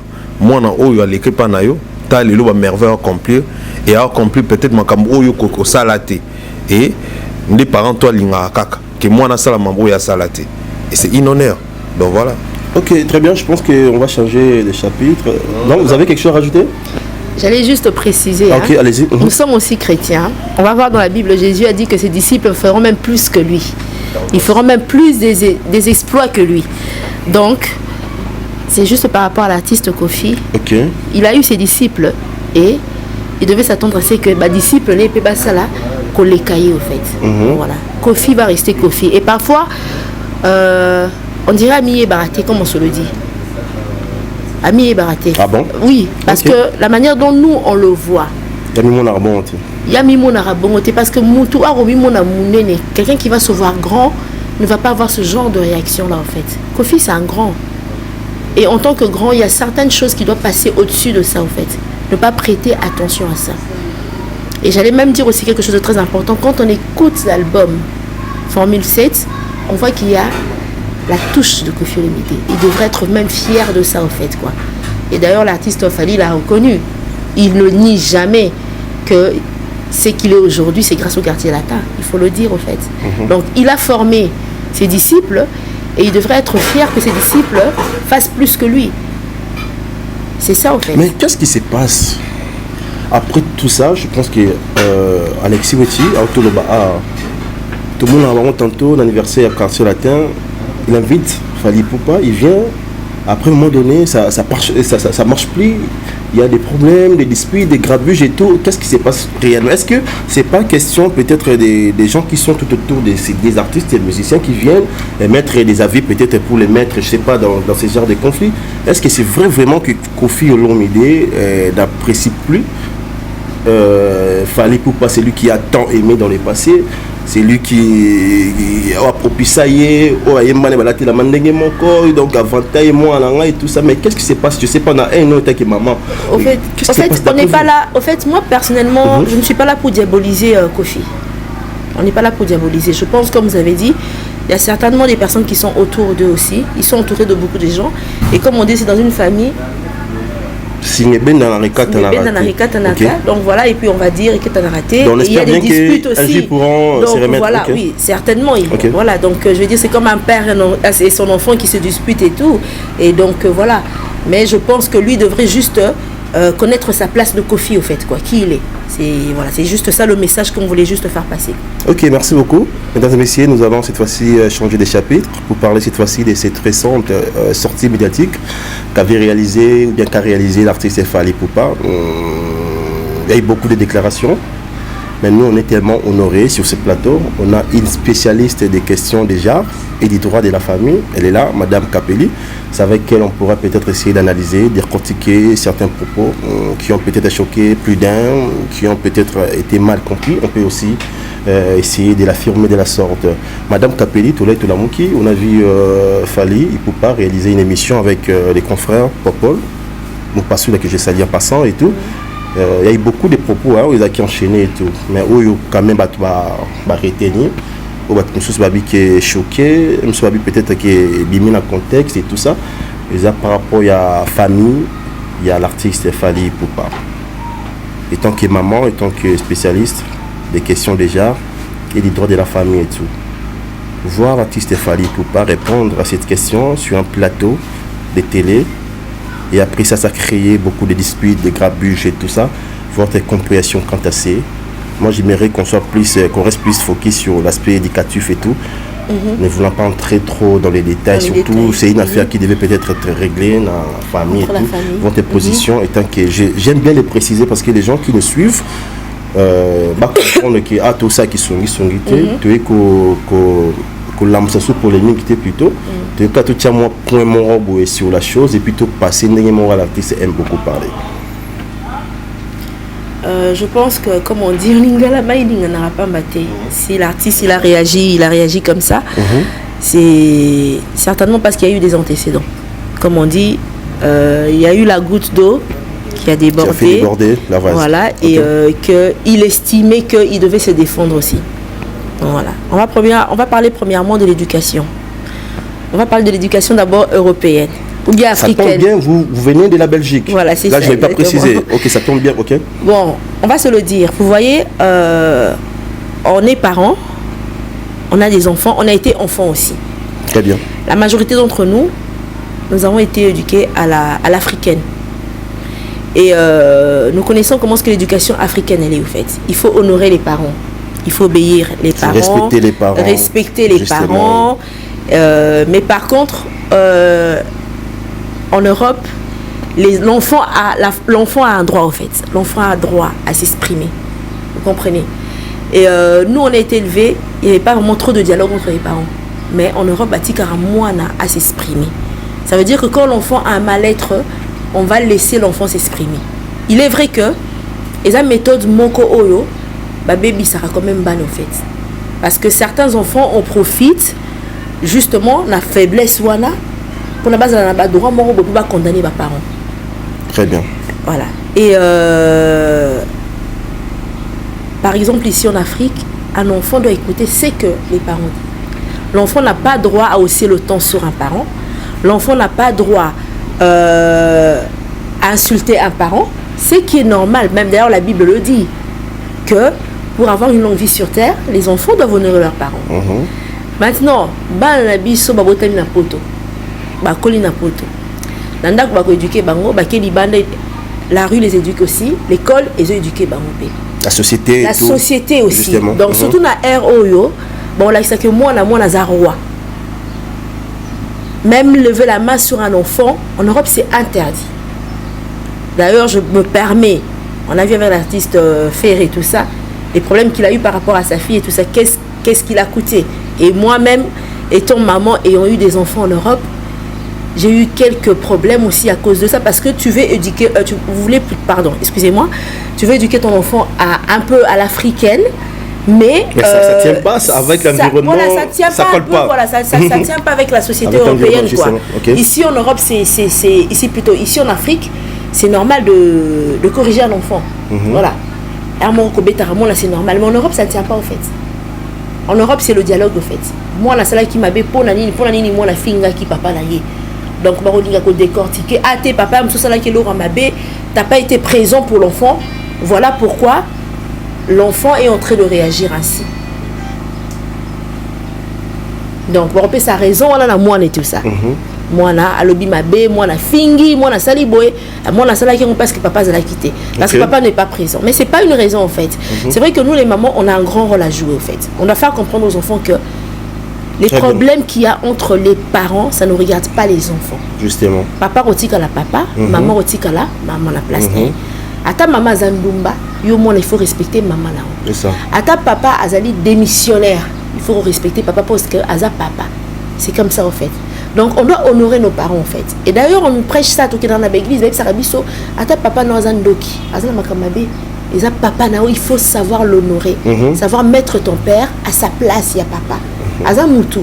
Moi na oyo l'équipe pa na yo, ta lelo ba merveille accomplir et accomplir peut-être makambo oyo ko salate. Et les parents toi linga kaka que moi na sala mambo ya salate. Et c'est un honneur. Donc voilà. Ok, très bien, je pense qu'on va changer de chapitre. Donc, vous avez quelque chose à rajouter? J'allais juste préciser. Ok, allez-y. Nous sommes aussi chrétiens. On va voir dans la Bible, Jésus a dit que ses disciples feront même plus que lui. Ils feront même plus des exploits que lui. Donc, c'est juste par rapport à l'artiste Koffi. Ok. Il a eu ses disciples et il devait s'attendre à ce que les disciples n'aient pas ça là, qu'on les caille au fait. Voilà. Koffi va rester Koffi. Et parfois, on dirait Ami et Baraté, comme on se le dit. Ami et Baraté. Ah bon? Oui, parce que la manière dont nous on le voit. Ami mon arbon. il y a Mimona Rabongote parce que Moutou a Mimona Mounene, quelqu'un qui va se voir grand ne va pas avoir ce genre de réaction là en fait. Kofi c'est un grand. Et en tant que grand, il y a certaines choses qui doivent passer au-dessus de ça en fait. Ne pas prêter attention à ça. Et j'allais même dire aussi quelque chose de très important. Quand on écoute l'album Formule 7, on voit qu'il y a la touche de Koffi Olomide. Il devrait être même fier de ça en fait quoi. Et d'ailleurs l'artiste Fally l'a reconnu. Il ne nie jamais que ce qu'il est aujourd'hui, c'est grâce au quartier latin. Il faut le dire en fait. Donc il a formé ses disciples et il devrait être fier que ses disciples fassent plus que lui. C'est ça en fait. Mais qu'est-ce qui se passe après tout ça? Je pense que Alexis Weti, tout le monde a vraiment tantôt l'anniversaire à quartier latin. Il invite Fally Ipupa, il vient. Après, à un moment donné, ça marche plus. Il y a des problèmes, des disputes, des grabuges et tout. Qu'est-ce qui se passe réellement? Est-ce que c'est pas question peut-être des gens qui sont tout autour des artistes et des musiciens qui viennent mettre des avis peut-être pour les mettre, je sais pas, dans ce genre de conflits? Est-ce que c'est vrai vraiment que Koffi Olomide n'apprécie plus Fally Ipupa, c'est lui qui a tant aimé dans le passé? C'est lui qui a propiçaillé, donc avantage moi et tout ça. Mais qu'est-ce qui se passe? Je sais pas, on a un autre qui maman. Au fait, on n'est pas là. Au fait, moi personnellement, je ne suis pas là pour diaboliser Koffi. On n'est pas là pour diaboliser. Je pense, comme vous avez dit, il y a certainement des personnes qui sont autour d'eux aussi. Ils sont entourés de beaucoup de gens. Et comme on dit, c'est dans une famille. Donc voilà, et puis on va dire que tu as raté. Donc, et il y a des disputes aussi. Donc voilà, oui, certainement. Voilà, donc je veux dire, c'est comme un père et son enfant qui se disputent et tout. Et donc voilà. Mais je pense que lui devrait juste connaître sa place de Koffi au fait, quoi, qui il est. C'est juste ça le message qu'on voulait juste faire passer. Ok, merci beaucoup. Mesdames et messieurs, nous allons cette fois-ci changer de chapitre pour parler cette fois-ci de cette récente sortie médiatique qu'avait réalisé ou bien qu'a réalisé l'artiste Fally Ipupa. Il y a eu beaucoup de déclarations, mais nous on est tellement honorés sur ce plateau. On a une spécialiste des questions des genres et du droit de la famille. Elle est là, Madame Kapeli. C'est avec elle on pourra peut-être essayer d'analyser, de décortiquer certains propos qui ont peut-être choqué plus d'un, qui ont peut-être été mal compris. On peut aussi essayer de l'affirmer de la sorte. Madame Kapeli, Toulamouki, on a vu Fally Ipupa réaliser une émission avec les confrères Popol, mon pasteur que je salue en passant et tout. Il y a eu beaucoup de propos, ils ont enchaîné et tout. Mais où quand même retenir. Babi qui est choqué, peut-être qui est bimé dans le contexte et tout ça. Et ça par rapport à la famille, il y a l'artiste Fally Ipupa. En tant que maman, en tant que spécialiste des questions des genres et des droits de la famille et tout. Voir l'artiste Fally Ipupa répondre à cette question sur un plateau de télé, et après ça a créé beaucoup de disputes, de grabuges et tout ça. Votre compréhension quant à ça. Moi, j'aimerais qu'on reste plus focus sur l'aspect éducatif et tout, ne voulant pas entrer trop dans les détails. Surtout, c'est une affaire qui devait peut-être être réglée dans la famille et tout. Votre position étant que j'aime bien les préciser parce que les gens qui nous suivent, comprendre que tout ça qui sont tu es que l'âme polémique plutôt, tu es tout ça moi point mon sur la chose et puis tout passer négativement à l'artiste aime beaucoup parler. Je pense que, comme on dit, si l'artiste il a réagi comme ça, c'est certainement parce qu'il y a eu des antécédents. Comme on dit, il y a eu la goutte d'eau qui a débordé, la vase. Voilà, et qu'il estimait qu'il devait se défendre aussi. Donc, voilà. On va parler premièrement de l'éducation. On va parler de l'éducation d'abord européenne. Ou bien africaine. Ça tombe bien, vous venez de la Belgique. Voilà, c'est là, ça. Je ne vais pas préciser. Ok, ça tombe bien, ok. Bon, on va se le dire. Vous voyez, on est parents, on a des enfants, on a été enfants aussi. Très bien. La majorité d'entre nous, nous avons été éduqués à l'africaine. Et nous connaissons comment est-ce que l'éducation africaine elle est, au fait. Il faut honorer les parents. Il faut obéir les parents. Respecter les parents. Respecter les parents. Mais par contre, en Europe, l'enfant a un droit, au fait. L'enfant a un droit à s'exprimer. Vous comprenez? Et nous, on a été élevés, il n'y avait pas vraiment trop de dialogue entre les parents. Mais en Europe, on a à s'exprimer. Ça veut dire que quand l'enfant a un mal-être, on va laisser l'enfant s'exprimer. Il est vrai que, les méthodes Moko Oyo, baby ça quand même ban en fait. Parce que certains enfants en profitent justement la faiblesse wana pour la base de la droit moro ba condamner les parents. Très bien. Voilà. Et par exemple ici en Afrique, un enfant doit écouter ce que les parents disent. L'enfant n'a pas droit à hausser le ton sur un parent. L'enfant n'a pas droit à insulter un parent. Ce qui est normal, même d'ailleurs la Bible le dit, que pour avoir une longue vie sur terre, les enfants doivent honorer leurs parents. Maintenant, la biso babotami na poto. Ba koli na poto. Nanda ko éduquer bango, ba keli bande la rue les éduque aussi, l'école les éduquer bango pe. La société aussi. Justement. Donc surtout na ROYO, bon là c'est que moi na zarwa. Même lever la main sur un enfant, en Europe c'est interdit. D'ailleurs, je me permets, on a vu avec l'artiste Ferré et tout ça, les problèmes qu'il a eu par rapport à sa fille et tout ça, qu'est-ce qu'il a coûté. Et moi-même, étant maman, ayant eu des enfants en Europe, j'ai eu quelques problèmes aussi à cause de ça, parce que tu veux éduquer, tu veux éduquer ton enfant un peu à l'africaine, mais ça ne tient pas avec l'environnement, ça colle pas. Voilà, ça tient pas avec la société européenne, quoi. Okay. Ici en Europe, ici en Afrique, c'est normal de corriger un enfant. Voilà. C'est normal. Mais en Europe, ça ne tient pas au fait. En Europe, c'est le dialogue au fait. Moi, la salle qui m'a bé pour la moi la fille qui papa la yé. Donc, je vais décortiquer. Ah, t'es papa, je suis qui l'aura ma bé. T'as pas été présent pour l'enfant. Voilà pourquoi l'enfant est en train de réagir ainsi. Donc, pour sa raison, on a moi et tout ça. Moi na alobi mabe, moi na fingi, moi na sali boy, moi na sala qui parce que papa l'a quitté, parce que papa n'est pas présent. Mais c'est pas une raison en fait. C'est vrai que nous les mamans, on a un grand rôle à jouer en fait. On doit faire comprendre aux enfants que les problèmes qu'il y a entre les parents, ça ne regarde pas les enfants. Justement. Papa rotika la papa, maman rotika la maman la place. Ata maman zandumba, yo mon il faut respecter maman là. C'est ça. Ata papa azali démissionnaire, il faut respecter papa parce que aza papa. C'est comme ça en fait. Donc on doit honorer nos parents en fait. Et d'ailleurs on nous prêche ça tout dans l'église avec Sarabiso. Ata papa no azandoki, azana makamabe. Et ça papa nao, il faut savoir l'honorer, savoir mettre ton père à sa place, il y a papa. Azamutu.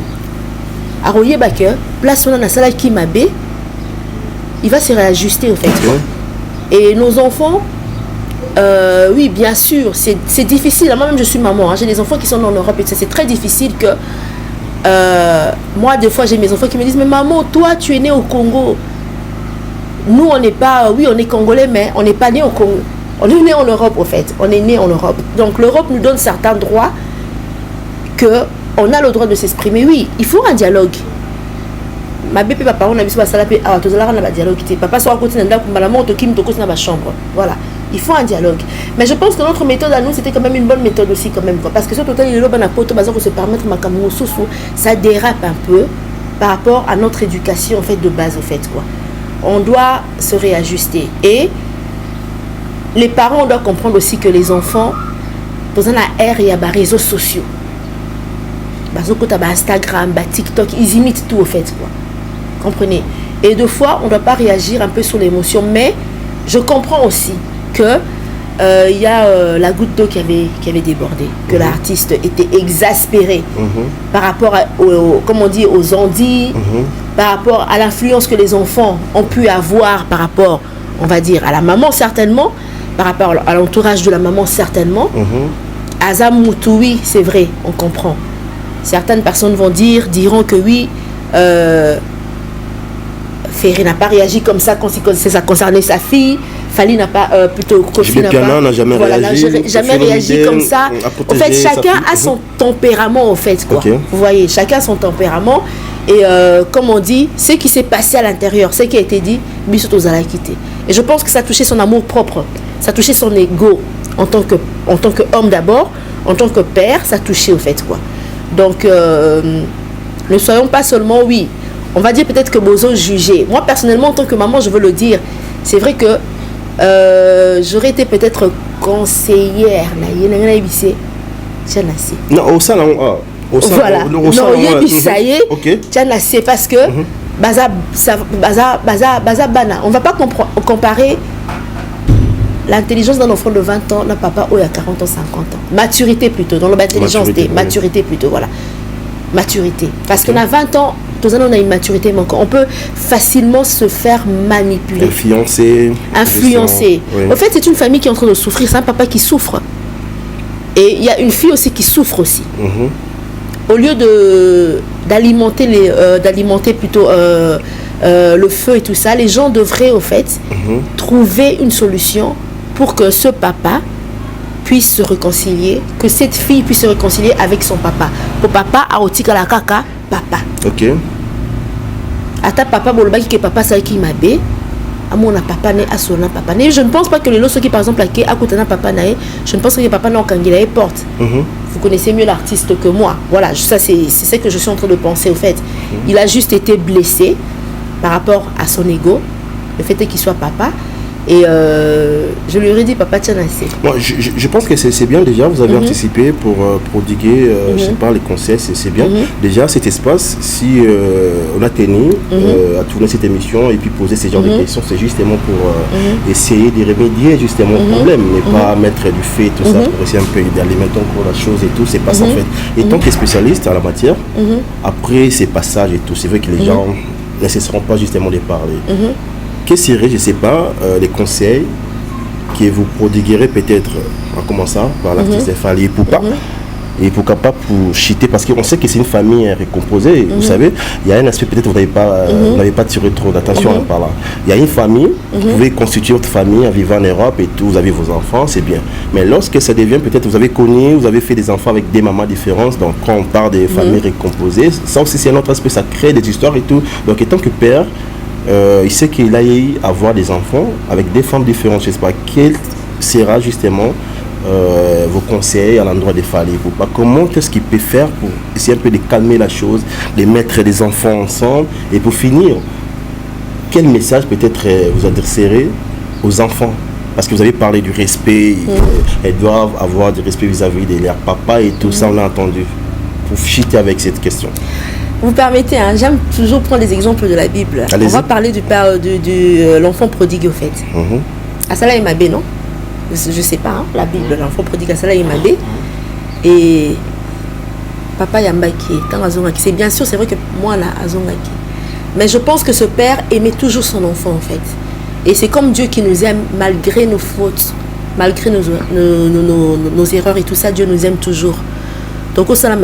Aroye bake, place on a sala qui mabe. Il va se réajuster en fait. Et nos enfants oui, bien sûr, c'est difficile. Moi-même, je suis maman. J'ai des enfants qui sont en Europe et c'est très difficile que moi, des fois, j'ai mes enfants qui me disent mais maman, toi, tu es né au Congo. Nous, on n'est pas, oui, on est congolais, mais on n'est pas né au Congo. On est né en Europe, en fait. On est né en Europe. Donc, l'Europe nous donne certains droits qu'on a le droit de s'exprimer. Oui, il faut un dialogue. Ma bébé, papa, on a vu ça, dialogue. Papa, soit à côté d'un maman, dans ma chambre. Voilà. Il faut un dialogue. Mais je pense que notre méthode à nous, c'était quand même une bonne méthode aussi, quand même. Quoi. Parce que ce total, il est se permettre ça dérape un peu par rapport à notre éducation en fait, de base, en fait. Quoi. On doit se réajuster. Et les parents, on doit comprendre aussi que les enfants, dans un ère, il y a des réseaux sociaux. Instagram, TikTok, ils imitent tout, en fait. Quoi. Comprenez? Et deux fois, on ne doit pas réagir un peu sur l'émotion. Mais je comprends aussi que il y a la goutte d'eau qui avait débordé, que l'artiste était exaspéré par rapport aux ondits, par rapport à l'influence que les enfants ont pu avoir par rapport, on va dire, à la maman certainement, par rapport à l'entourage de la maman certainement. Azamutu, oui, c'est vrai, on comprend. Certaines personnes diront que oui, Ferré n'a pas réagi comme ça quand ça concernait sa fille. Fali n'a pas, plutôt Kofi n'a jamais réagi comme ça. En fait, chacun a son tempérament, en fait. Quoi. Vous voyez, chacun a son tempérament. Et comme on dit, ce qui s'est passé à l'intérieur, ce qui a été dit, Bissoto Zala quitté. Et je pense que ça a touché son amour propre. Ça a touché son ego en tant qu'homme d'abord, en tant que père, ça a touché, au fait. Quoi. Donc, ne soyons pas seulement, oui, on va dire peut-être que Bozo juger. Moi, personnellement, en tant que maman, je veux le dire, c'est vrai que j'aurais été peut-être conseillère. Non, au salon. Voilà. Non, ça y est. C'est parce que baza bana. On ne va pas comparer l'intelligence d'un enfant de 20 ans n'a papa il y a 40 ans, 50 ans. Maturité plutôt, dans l'intelligence, maturité plutôt, voilà. Maturité. Parce qu'on a 20 ans, tous on a une maturité, mais on peut facilement se faire manipuler. Influencer. Oui. Au fait, c'est une famille qui est en train de souffrir, c'est un papa qui souffre. Et il y a une fille aussi qui souffre aussi. Au lieu d'alimenter plutôt le feu et tout ça, les gens devraient au fait trouver une solution pour que ce papa puisse se réconcilier, que cette fille puisse se réconcilier avec son papa. Pour papa, a otika la kaka, papa. Ok. Ata papa, bolobaki que papa ça qui m'a bé. À mon papa né à son papa né. Je ne pense pas que les lots qui par exemple à côté d'un papa né, je ne pense que papa n'a aucun guillet porte. Vous connaissez mieux l'artiste que moi. Voilà, ça c'est ce que je suis en train de penser au fait. Il a juste été blessé par rapport à son ego, le fait qu'il soit papa. Et je lui aurais dit, papa, tiens assez. Moi, je pense que c'est bien déjà, vous avez anticipé pour prodiguer, je sais pas, les conseils, c'est bien. Déjà, cet espace, si on a tenu à tourner cette émission et puis poser ce genre de questions, c'est justement pour essayer de remédier justement au problème, mais pas mettre du fait, tout ça, pour essayer un peu d'alimenter encore la chose et tout, c'est pas ça en fait. Et tant que spécialiste en la matière, après ces passages et tout, c'est vrai que les gens ne cesseront pas justement de parler. Quels seraient, je ne sais pas, les conseils que vous prodiguerez peut-être, en commençant par l'artiste Fally Ipupa, et pourquoi pas pour chiter, parce qu'on sait que c'est une famille recomposée, vous savez, il y a un aspect peut-être vous n'avez pas tiré trop d'attention par là. Il y a une famille, vous pouvez constituer votre famille en vivant en Europe et tout, vous avez vos enfants, c'est bien. Mais lorsque ça devient peut-être, vous avez connu, vous avez fait des enfants avec des mamans différentes, donc quand on parle des familles recomposées, ça aussi c'est un autre aspect, ça crée des histoires et tout. Donc en tant que père, il sait qu'il a eu à avoir des enfants avec des femmes différentes. Je ne sais pas quel sera justement vos conseils à l'endroit des Fally Ipupa. Comment est-ce qu'il peut faire pour essayer un peu de calmer la chose, de mettre les enfants ensemble et pour finir, quel message peut-être vous adresserez aux enfants? Parce que vous avez parlé du respect, elles doivent avoir du respect vis-à-vis de leur papa et tout ça, on l'a entendu. Pour chiter avec cette question. Vous permettez, hein, j'aime toujours prendre les exemples de la Bible. On va parler du père de l'enfant prodigue au fait. Asala Imabé, non? Je sais pas, hein, la Bible, l'enfant prodigue Asala Imabé. Et papa Yambaki, c'est bien sûr, c'est vrai que moi là, Azongaki. Mais je pense que ce père aimait toujours son enfant en fait. Et c'est comme Dieu qui nous aime malgré nos fautes, malgré nos erreurs et tout ça, Dieu nous aime toujours. Donc au salam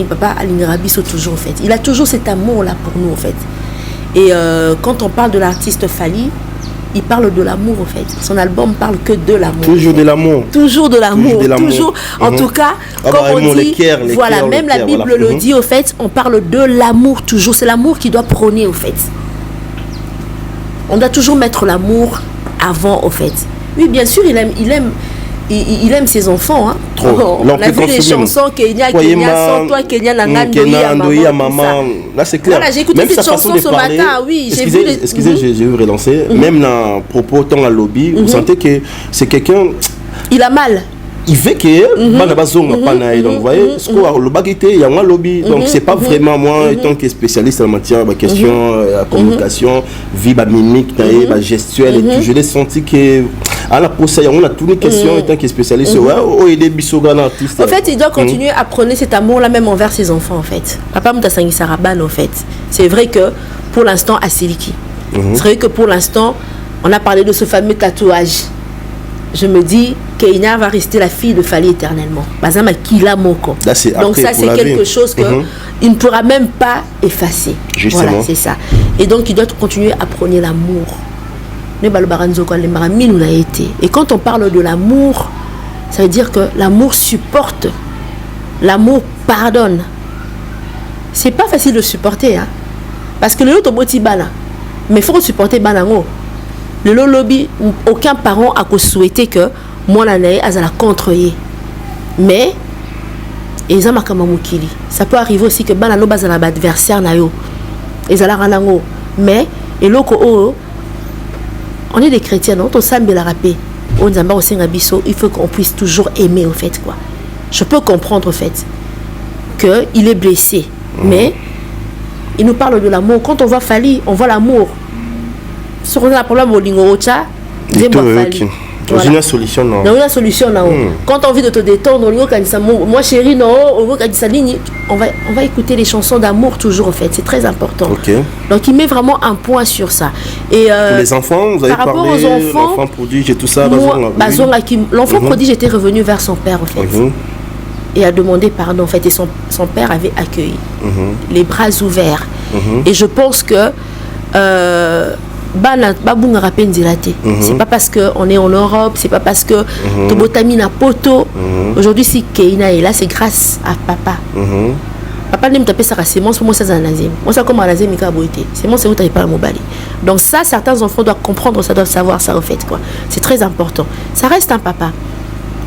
papa Alingarabiso toujours en fait. Il a toujours cet amour là pour nous en fait. Et quand on parle de l'artiste Fally, il parle de l'amour en fait. Son album parle que de l'amour. Toujours de l'amour. Toujours de l'amour. Toujours. En tout cas, comme on dit, voilà, même la Bible le dit au fait, on parle de l'amour toujours. C'est l'amour qui doit prôner au fait. On doit toujours mettre l'amour avant au fait. Oui, bien sûr, il aime ses enfants. Hein. On a vu les chansons Kenya, sans toi, Kenya, maman. Là, c'est clair. Voilà, j'ai écouté cette chanson ce matin. Oui, j'ai vu. Excusez, j'ai eu relancé. Même dans propos, tant à lobby, vous sentez que c'est quelqu'un. Il a mal. Il veut que donc vous voyez le bagité il y a un lobby donc c'est pas vraiment moi étant que spécialiste en matière de question la communication vie mimique gestuelle et tout je l'ai senti que à la procès on a toutes les questions étant que spécialiste aider bisogana artiste. En fait il doit continuer à prôner cet amour là même envers ses enfants en fait. Papa Mutasangi Saraban en fait c'est vrai que pour l'instant à Siliki c'est vrai que pour l'instant on a parlé de ce fameux tatouage. Je me dis Keïna va rester la fille de Fally éternellement. Donc ça c'est quelque chose qu'il ne pourra même pas effacer. Justement. Voilà, c'est ça. Et donc il doit continuer à prôner l'amour. Et quand on parle de l'amour, ça veut dire que l'amour supporte. L'amour pardonne. C'est pas facile de supporter. Hein? Parce que le lot est bana. Mais il faut supporter banango. Le lobby, aucun parent a souhaité que moi l'année à la contre y. Mais ça peut arriver aussi que banano bazala adversaire na yo. Mais et loko on est des chrétiens, non? On s'aime la rapé. On dit il faut qu'on puisse toujours aimer au fait quoi. Je peux comprendre au fait que il est blessé, mais il nous parle de l'amour. Quand on voit Fally, on voit l'amour. Sur un problème au lingo ocha, Voilà. Une solution, non. Une solution, non. Quand tu as envie de te détendre, moi chérie, non, on va écouter les chansons d'amour toujours, en fait. C'est très important. Okay. Donc, il met vraiment un point sur ça. Et, pour les enfants, vous avez par parlé, rapport aux enfants, l'enfant prodige et tout ça. L'enfant prodige était revenu vers son père, en fait. Et a demandé pardon, en fait. Et son père avait accueilli. Les bras ouverts. Et je pense que... c'est pas parce qu'on est en Europe, c'est pas parce que Tobotamina Poto. Aujourd'hui, si Keina est là, c'est grâce à papa. Papa n'aime taper sa sémence, pour moi, ça c'est un nazim. Moi, ça comme un nazim, il a boité. Sémence, c'est où tu n'arrives pas à m'obaler. Donc, ça, certains enfants doivent comprendre, ça doivent savoir ça, en fait, quoi. C'est très important. Ça reste un papa.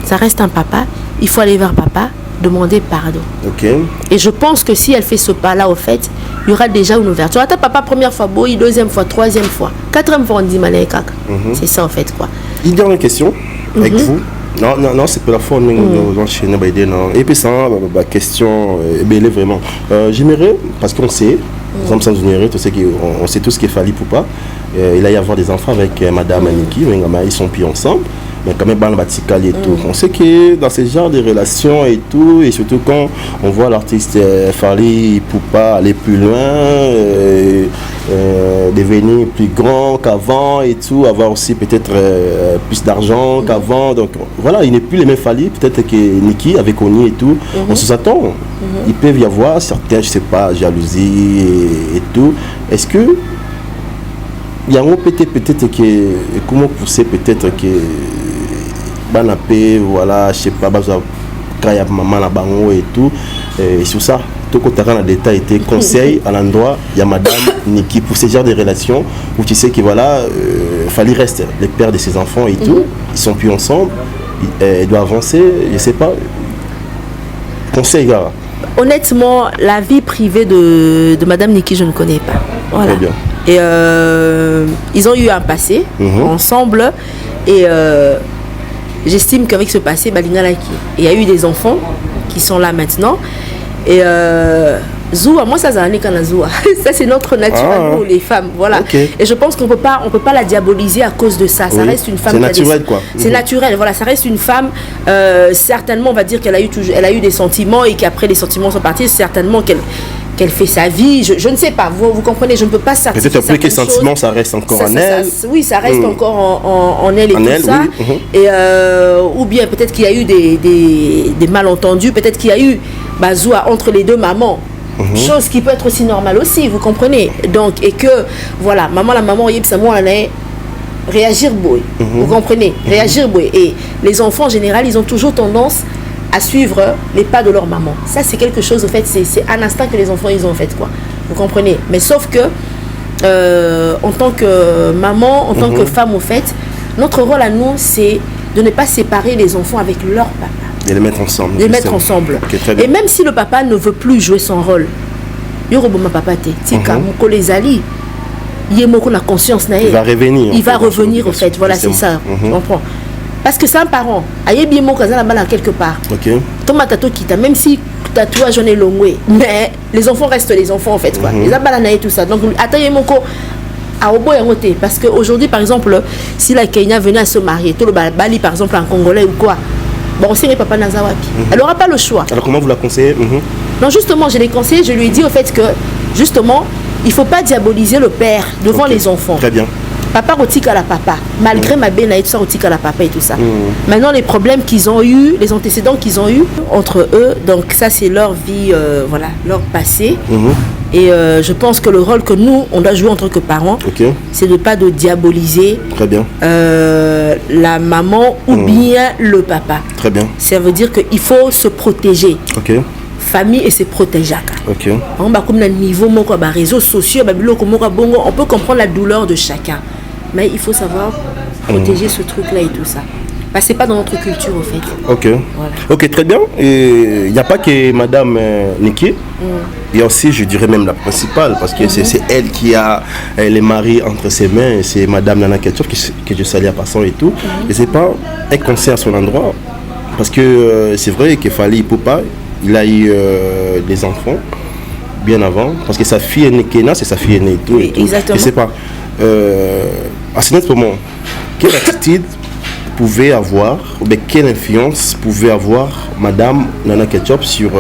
Ça reste un papa. Il faut aller vers papa, demander pardon. Et je pense que si elle fait ce pas-là, au fait, il y aura déjà une ouverture. Attends, papa, première fois, boy, deuxième fois, troisième fois, quatrième fois, on dit malé kaka. C'est ça, en fait, quoi. Une dernière question avec vous. Non, c'est pour la fois nous enchaîner. Et puis ça, la question est vraiment. J'aimerais, parce qu'on sait, on sait tout ce qu'il fallait pour pas. Il va y avoir des enfants avec Madame Aniki, ils sont plus ensemble. Mais quand même, et tout. On sait que dans ce genre de relations et tout, et surtout quand on voit l'artiste Fally Ipupa aller plus loin, devenir plus grand qu'avant et tout, avoir aussi peut-être plus d'argent qu'avant. Donc voilà, il n'est plus les mêmes Fally, peut-être que Niki avec Oni et tout. On se s'attend. Il peut y avoir certains, je sais pas, jalousie et tout. Est-ce que il y a peut-être que comment pousser peut-être que banapé voilà je sais pas kaya maman la bango et tout et sur ça tout côté dans le détail était conseil à l'endroit il y a Madame Niki pour ce genre de relations où tu sais que voilà Fally reste le père de ses enfants et tout ils sont plus ensemble il doit avancer je sais pas conseil gars. Honnêtement la vie privée de Madame Niki je ne connais pas voilà. Très bien. Et ils ont eu un passé ensemble et j'estime qu'avec ce passé, il y a eu des enfants qui sont là maintenant. Et Zoua, moi ça ça c'est notre nature à nous les femmes, voilà. Et je pense qu'on peut pas la diaboliser à cause de ça. Ça reste une femme. C'est naturel quoi. C'est naturel, voilà. Ça reste une femme. Certainement, on va dire qu'elle a eu des sentiments et qu'après les sentiments sont partis. Certainement qu'elle fait sa vie, je ne sais pas, vous comprenez, je ne peux pas certifier peut-être plus que les sentiments, ça reste encore en elle. Oui, ça reste encore en elle et tout ça. Oui. Et, ou bien peut-être qu'il y a eu des malentendus, peut-être qu'il y a eu Bazoua entre les deux mamans. Chose qui peut être aussi normale aussi, vous comprenez. Donc, et que, voilà, la maman, réagir boy. Vous comprenez, réagir boy. Et les enfants en général, ils ont toujours tendance à suivre les pas de leur maman. Ça, c'est quelque chose, en fait, c'est un instinct que les enfants, ils ont, en fait, quoi. Vous comprenez. Mais sauf que, en tant que maman, en tant que femme, en fait, notre rôle à nous, c'est de ne pas séparer les enfants avec leur papa. Et les mettre ensemble. Les mettre ensemble. Et même si le papa ne veut plus jouer son rôle, il va conscience. Il va revenir. Il va revenir, en fait. Voilà, c'est ça. Tu comprends. Parce que c'est un parent. Aïe bien mon cousin là-bas quelque part. Thomas Tato quitte, même si tatouage j'en ai longué, mais les enfants restent les enfants en fait quoi. Les abalanaïs tout ça. Donc attendez mon co à Obo et Moté. Parce qu'aujourd'hui par exemple, si la Kenya venait à se marier, tout le Bali par exemple en Congolais ou quoi, bon on sait papa Nazawapi. Elle n'aura pas le choix. Alors comment vous la conseillez? Non justement je l'ai conseillé, je lui ai dit au fait que justement il ne faut pas diaboliser le père devant les enfants. Très bien. Papa rotika la papa, malgré ma belle et tout ça, rotika la papa et tout ça. Maintenant, les problèmes qu'ils ont eu, les antécédents qu'ils ont eu entre eux, donc ça, c'est leur vie, voilà, leur passé. Et je pense que le rôle que nous, on doit jouer en tant que parents, c'est de ne pas de diaboliser très bien. La maman ou bien le papa. Très bien. Ça veut dire qu'il faut se protéger. Famille et se protéger. On va comme niveau réseaux sociaux, on peut comprendre la douleur de chacun. Mais il faut savoir protéger ce truc-là et tout ça. Parce que c'est pas dans notre culture, en fait. Voilà. Ok, très bien. Et il n'y a pas que Madame Niki. Il y a aussi, je dirais même la principale, parce que c'est elle qui a les maris entre ses mains. C'est Madame Nana Ketchup que je salue à passant et tout. Et c'est pas un conseil à son endroit. Parce que c'est vrai qu'il fallait Ipupa. Il a eu des enfants bien avant. Parce que sa fille est née Kena, c'est sa fille est née et tout. Oui, exactement. Et c'est pas... à ce moment, quelle attitude pouvait avoir, quelle influence pouvait avoir Madame Nana Ketchup sur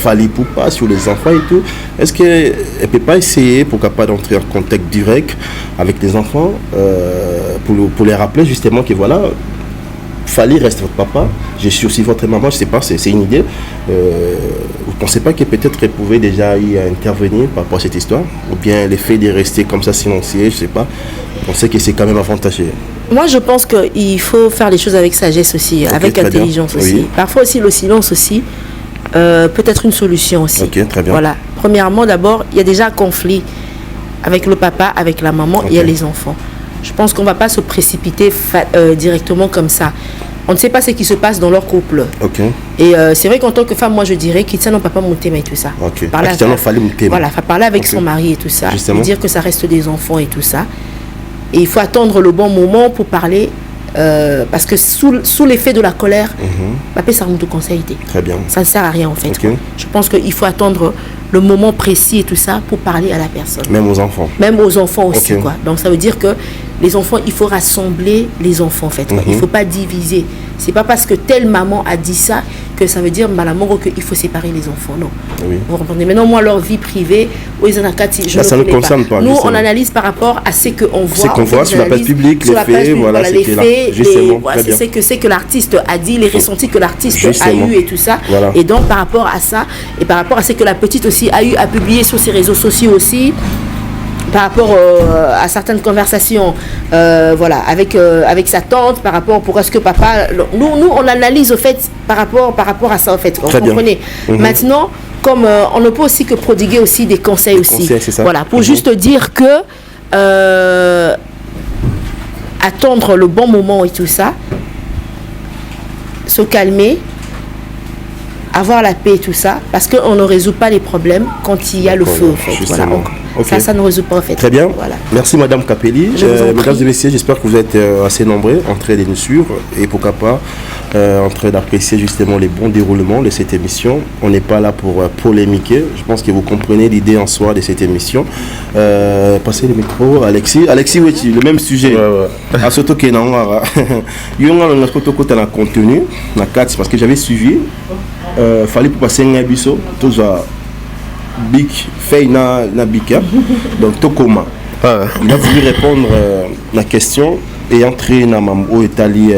Fally Ipupa, sur les enfants et tout? Est-ce qu'elle ne peut pas essayer, pourquoi pas, d'entrer en contact direct avec les enfants pour les rappeler justement que voilà, Fally reste votre papa, je suis aussi votre maman, je ne sais pas, c'est une idée. Vous ne pensez pas que peut-être elle pouvait déjà y intervenir par rapport à cette histoire? Ou bien le fait de rester comme ça silencieux, je ne sais pas. On sait que c'est quand même avantageux. Moi, je pense qu'il faut faire les choses avec sagesse aussi, okay, avec intelligence aussi. Oui. Parfois aussi, le silence aussi peut être une solution aussi. Ok, très bien. Voilà. Premièrement, d'abord, il y a déjà un conflit avec le papa, avec la maman, okay. Il y a les enfants. Je pense qu'on ne va pas se précipiter directement comme ça. On ne sait pas ce qui se passe dans leur couple. Okay. Et c'est vrai qu'en tant que femme, moi je dirais qu'il tient non papa mon thème et tout ça. Okay. Parler avec son mari et tout ça. Justement. Dire que ça reste des enfants et tout ça. Et il faut attendre le bon moment pour parler. Parce que sous l'effet de la colère, papa ça nous conseille. Très bien. Ça ne sert à rien en fait. Okay. Je pense qu'il faut attendre le moment précis et tout ça pour parler à la personne. Même aux enfants. Même aux enfants aussi, okay. quoi. Donc ça veut dire que les enfants, il faut rassembler les enfants en fait. Il ne faut pas diviser. C'est pas parce que telle maman a dit ça que ça veut dire malamour qu'il faut séparer les enfants. Non. Oui. Vous comprenez? Maintenant, moi, leur vie privée, je ça ne concerne pas. Nous, on analyse par rapport à ce qu'on voit. Ce qu'on voit sur la place publique, les faits, voilà, les faits, c'est que l'artiste a dit, les ressentis que l'artiste a eu et tout ça. Voilà. Et donc, par rapport à ça, et par rapport à ce que la petite aussi a eu à publier sur ses réseaux sociaux aussi, par rapport à certaines conversations voilà, avec sa tante, par rapport pourquoi est-ce que papa... Nous, on analyse au fait par rapport à ça, en fait. Vous comprenez? Maintenant, comme on ne peut aussi que prodiguer aussi des conseils aussi. Conseils, c'est ça. Voilà, pour juste dire que attendre le bon moment et tout ça, se calmer, avoir la paix et tout ça, parce qu'on ne résout pas les problèmes quand il y a le feu, en fait. Voilà. Okay. Ça ne résout pas, en fait. Très bien. Voilà. Merci, Madame Capelli. Mesdames et messieurs, j'espère que vous êtes assez nombreux en train de nous suivre et pourquoi pas en train d'apprécier justement les bons déroulements de cette émission. On n'est pas là pour polémiquer. Je pense que vous comprenez l'idée en soi de cette émission. Passez le micro, Alexis. Alexis, oui, le même sujet. À surtout qu'il y a un contenu, parce que j'avais suivi. Fallait pour passer un abisso, tout ça. Big fait na bika donc tout comment il a voulu répondre la question et entrer dans ma Italie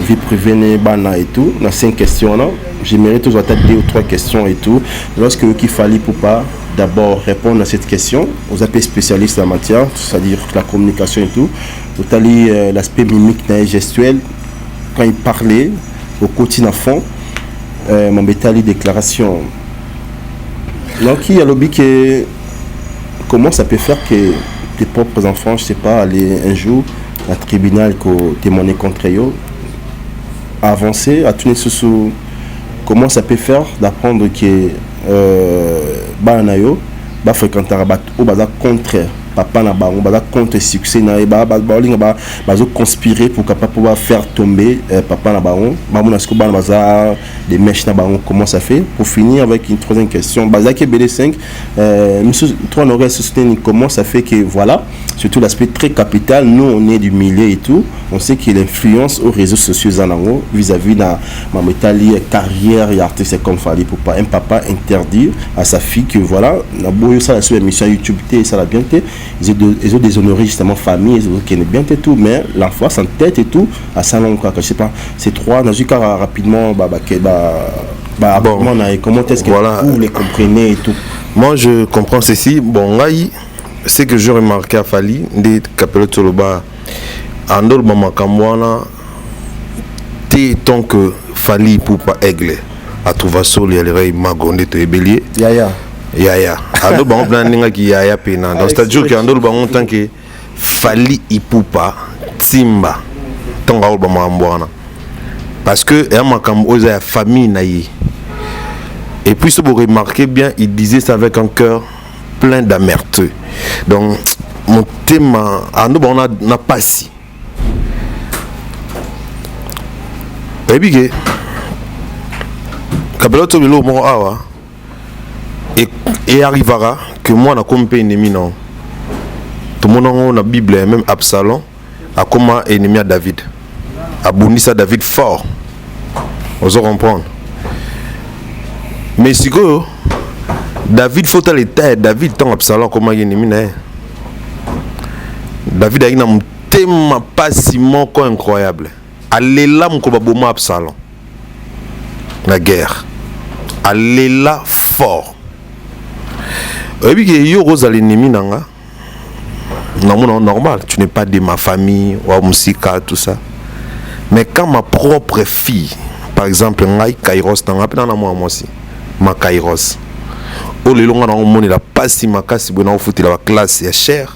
vie privée bana et tout dans 5 questions là j'aimerais toujours attaquer 2 ou 3 questions et tout lorsque qu'il fallait pour pas d'abord répondre à cette question aux appels spécialistes en matière c'est-à-dire la communication et tout Italie l'aspect mimique et gestuel quand il parlait au quotidien fond mon Italie déclaration. Donc il y a lobby que comment ça peut faire que tes propres enfants, je sais pas, aller un jour à tribunal que témoigner contre eux, avancer, à tourner sous comment ça peut faire d'apprendre que banayo ba fréquenter au bazar contre papa na bango baza contre succès na ba bazo conspirer pour capable pouvoir faire tomber papa na bango mamuna sko bana baza des mèches na bango comment ça fait pour finir avec une troisième question baza ke BD5 monsieur toi on aurait soutenu comment ça fait que voilà surtout l'aspect très capital nous on est du milieu et tout on sait qu'il influence aux réseaux sociaux zanango vis-à-vis de ma métallie carrière et artiste comme Fally pour pas un papa interdire à sa fille que voilà na boyo ça la sur émission YouTube et ça la bien té ils ont déshonoré justement famille ils ont qui est bien et tout mais l'enfant sans tête et tout à ça non quoi je sais pas c'est 3 dans juste rapidement bon. Comment est-ce que voilà. Vous les comprenez et tout moi je comprends ceci bon c'est que je remarqué à Fally des Capello Toloba andol mama kamwana té tant que Fally pour pas aigle à trouver sol il y a magonde te bélier Yaya ando bango plan ninga ki yaya pena donc c'est-à-dire que ando bango tant que Fally Ipupa timba tonga ba mambwana parce que ya makambo oza ya famille na yi et puis si vous remarquez bien il disait ça avec un cœur plein d'amertume donc mon thème ando bango na passi et bien kabeloto bilo mo awa et arrivera que moi na comme ennemi non tout le monde dans la Bible même Absalom a comme ennemi à David abondisa David fort. Vous comprendre. Mais si que David faut aller tête David tant Absalom comment il est David a un thème pas si incroyable. Allez là mon combat Absalom. La guerre. Allez là fort. Et puis que yo rose à l'ennemi nanga. Non, normal, tu n'es pas de ma famille, ou musika, tout ça. Mais quand ma propre fille, par exemple, ngai Kairos, nanga pena na moi aussi, ma Kairos. O le longa na moni la pasi makasi bona o futi la classe ya cher.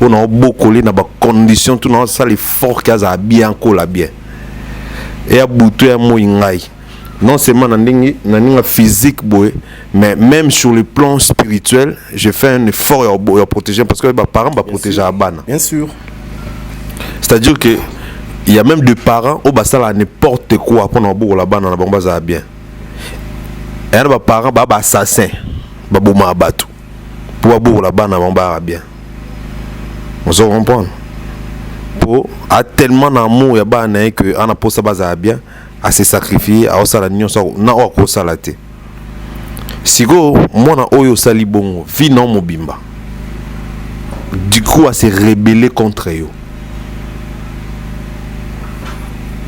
On a beaucoup na ba condition tout na ça l'effort qu'aza bien ko la bien. Et a boutou ya mo ngai. Non seulement na physique boy, mais même sur le plan spirituel, j'ai fait un effort à protéger parce que mes parents vont protéger à Bana. Bien sûr. C'est-à-dire que il y a même des parents au basa là n'importe quoi pour na bourg la Bana na bomba ça bien. Et les parents ba assassin, ba boma abatu. Pour bourg la Bana bomba bien. On se comprend. Pour a tellement d'amour ya Bana que on a pour ça basa bien. À se sacrifier à osala nyonso na oko salate siko mona oyo sali bongo vi non mobimba du coup à se rebeller contre eux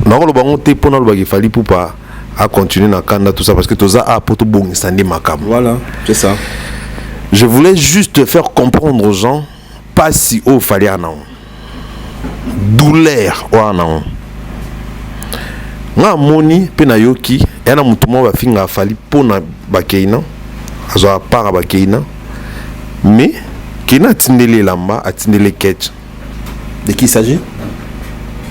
na ko lo bango te pona lo bagi fali pour pas à continuer na kanda tout ça parce que toza a poto bongi sandi makam. Voilà, c'est ça. Je voulais juste faire comprendre aux gens pas si haut fallait anan douleur ou anan nga moni pena yoki yana mutuma ba finga fali pona bakeina azo para bakeina mais kina tindele lamba atindele ketch. De qui il s'agit?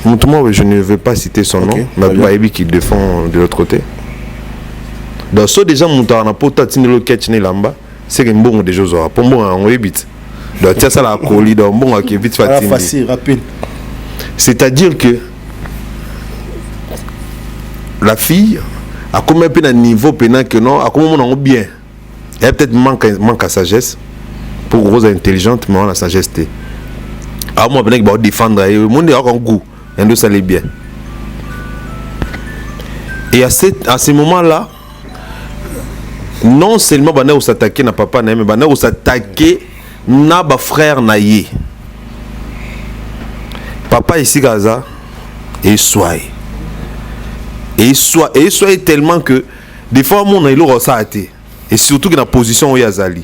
Mutuma, je ne veux pas citer son nom, mais Baebi qui défend de l'autre côté. Donc so déjà mutana na pota tindele ketch ne lamba c'est que mbongo des choses pour moi on évite. Donc tiens ça la coli donc mbongo qui vite fatine. Facile, rapide. C'est-à-dire que la fille a comme un peu un niveau pénal que non, a comme on bien. Elle peut-être manque à sagesse. Pour Rose intelligente, mais on a sagesse. Ah moi ben que défendre, le monde a un goût, un de ça les bien. Et à ce moment-là, non seulement bana ou s'attaquer na papa na mais bana ou s'attaquer na ba frère na yé. Papa ici Gaza et soyez. Et soit tellement que des fois mon ilo ça et surtout que la position où Yazali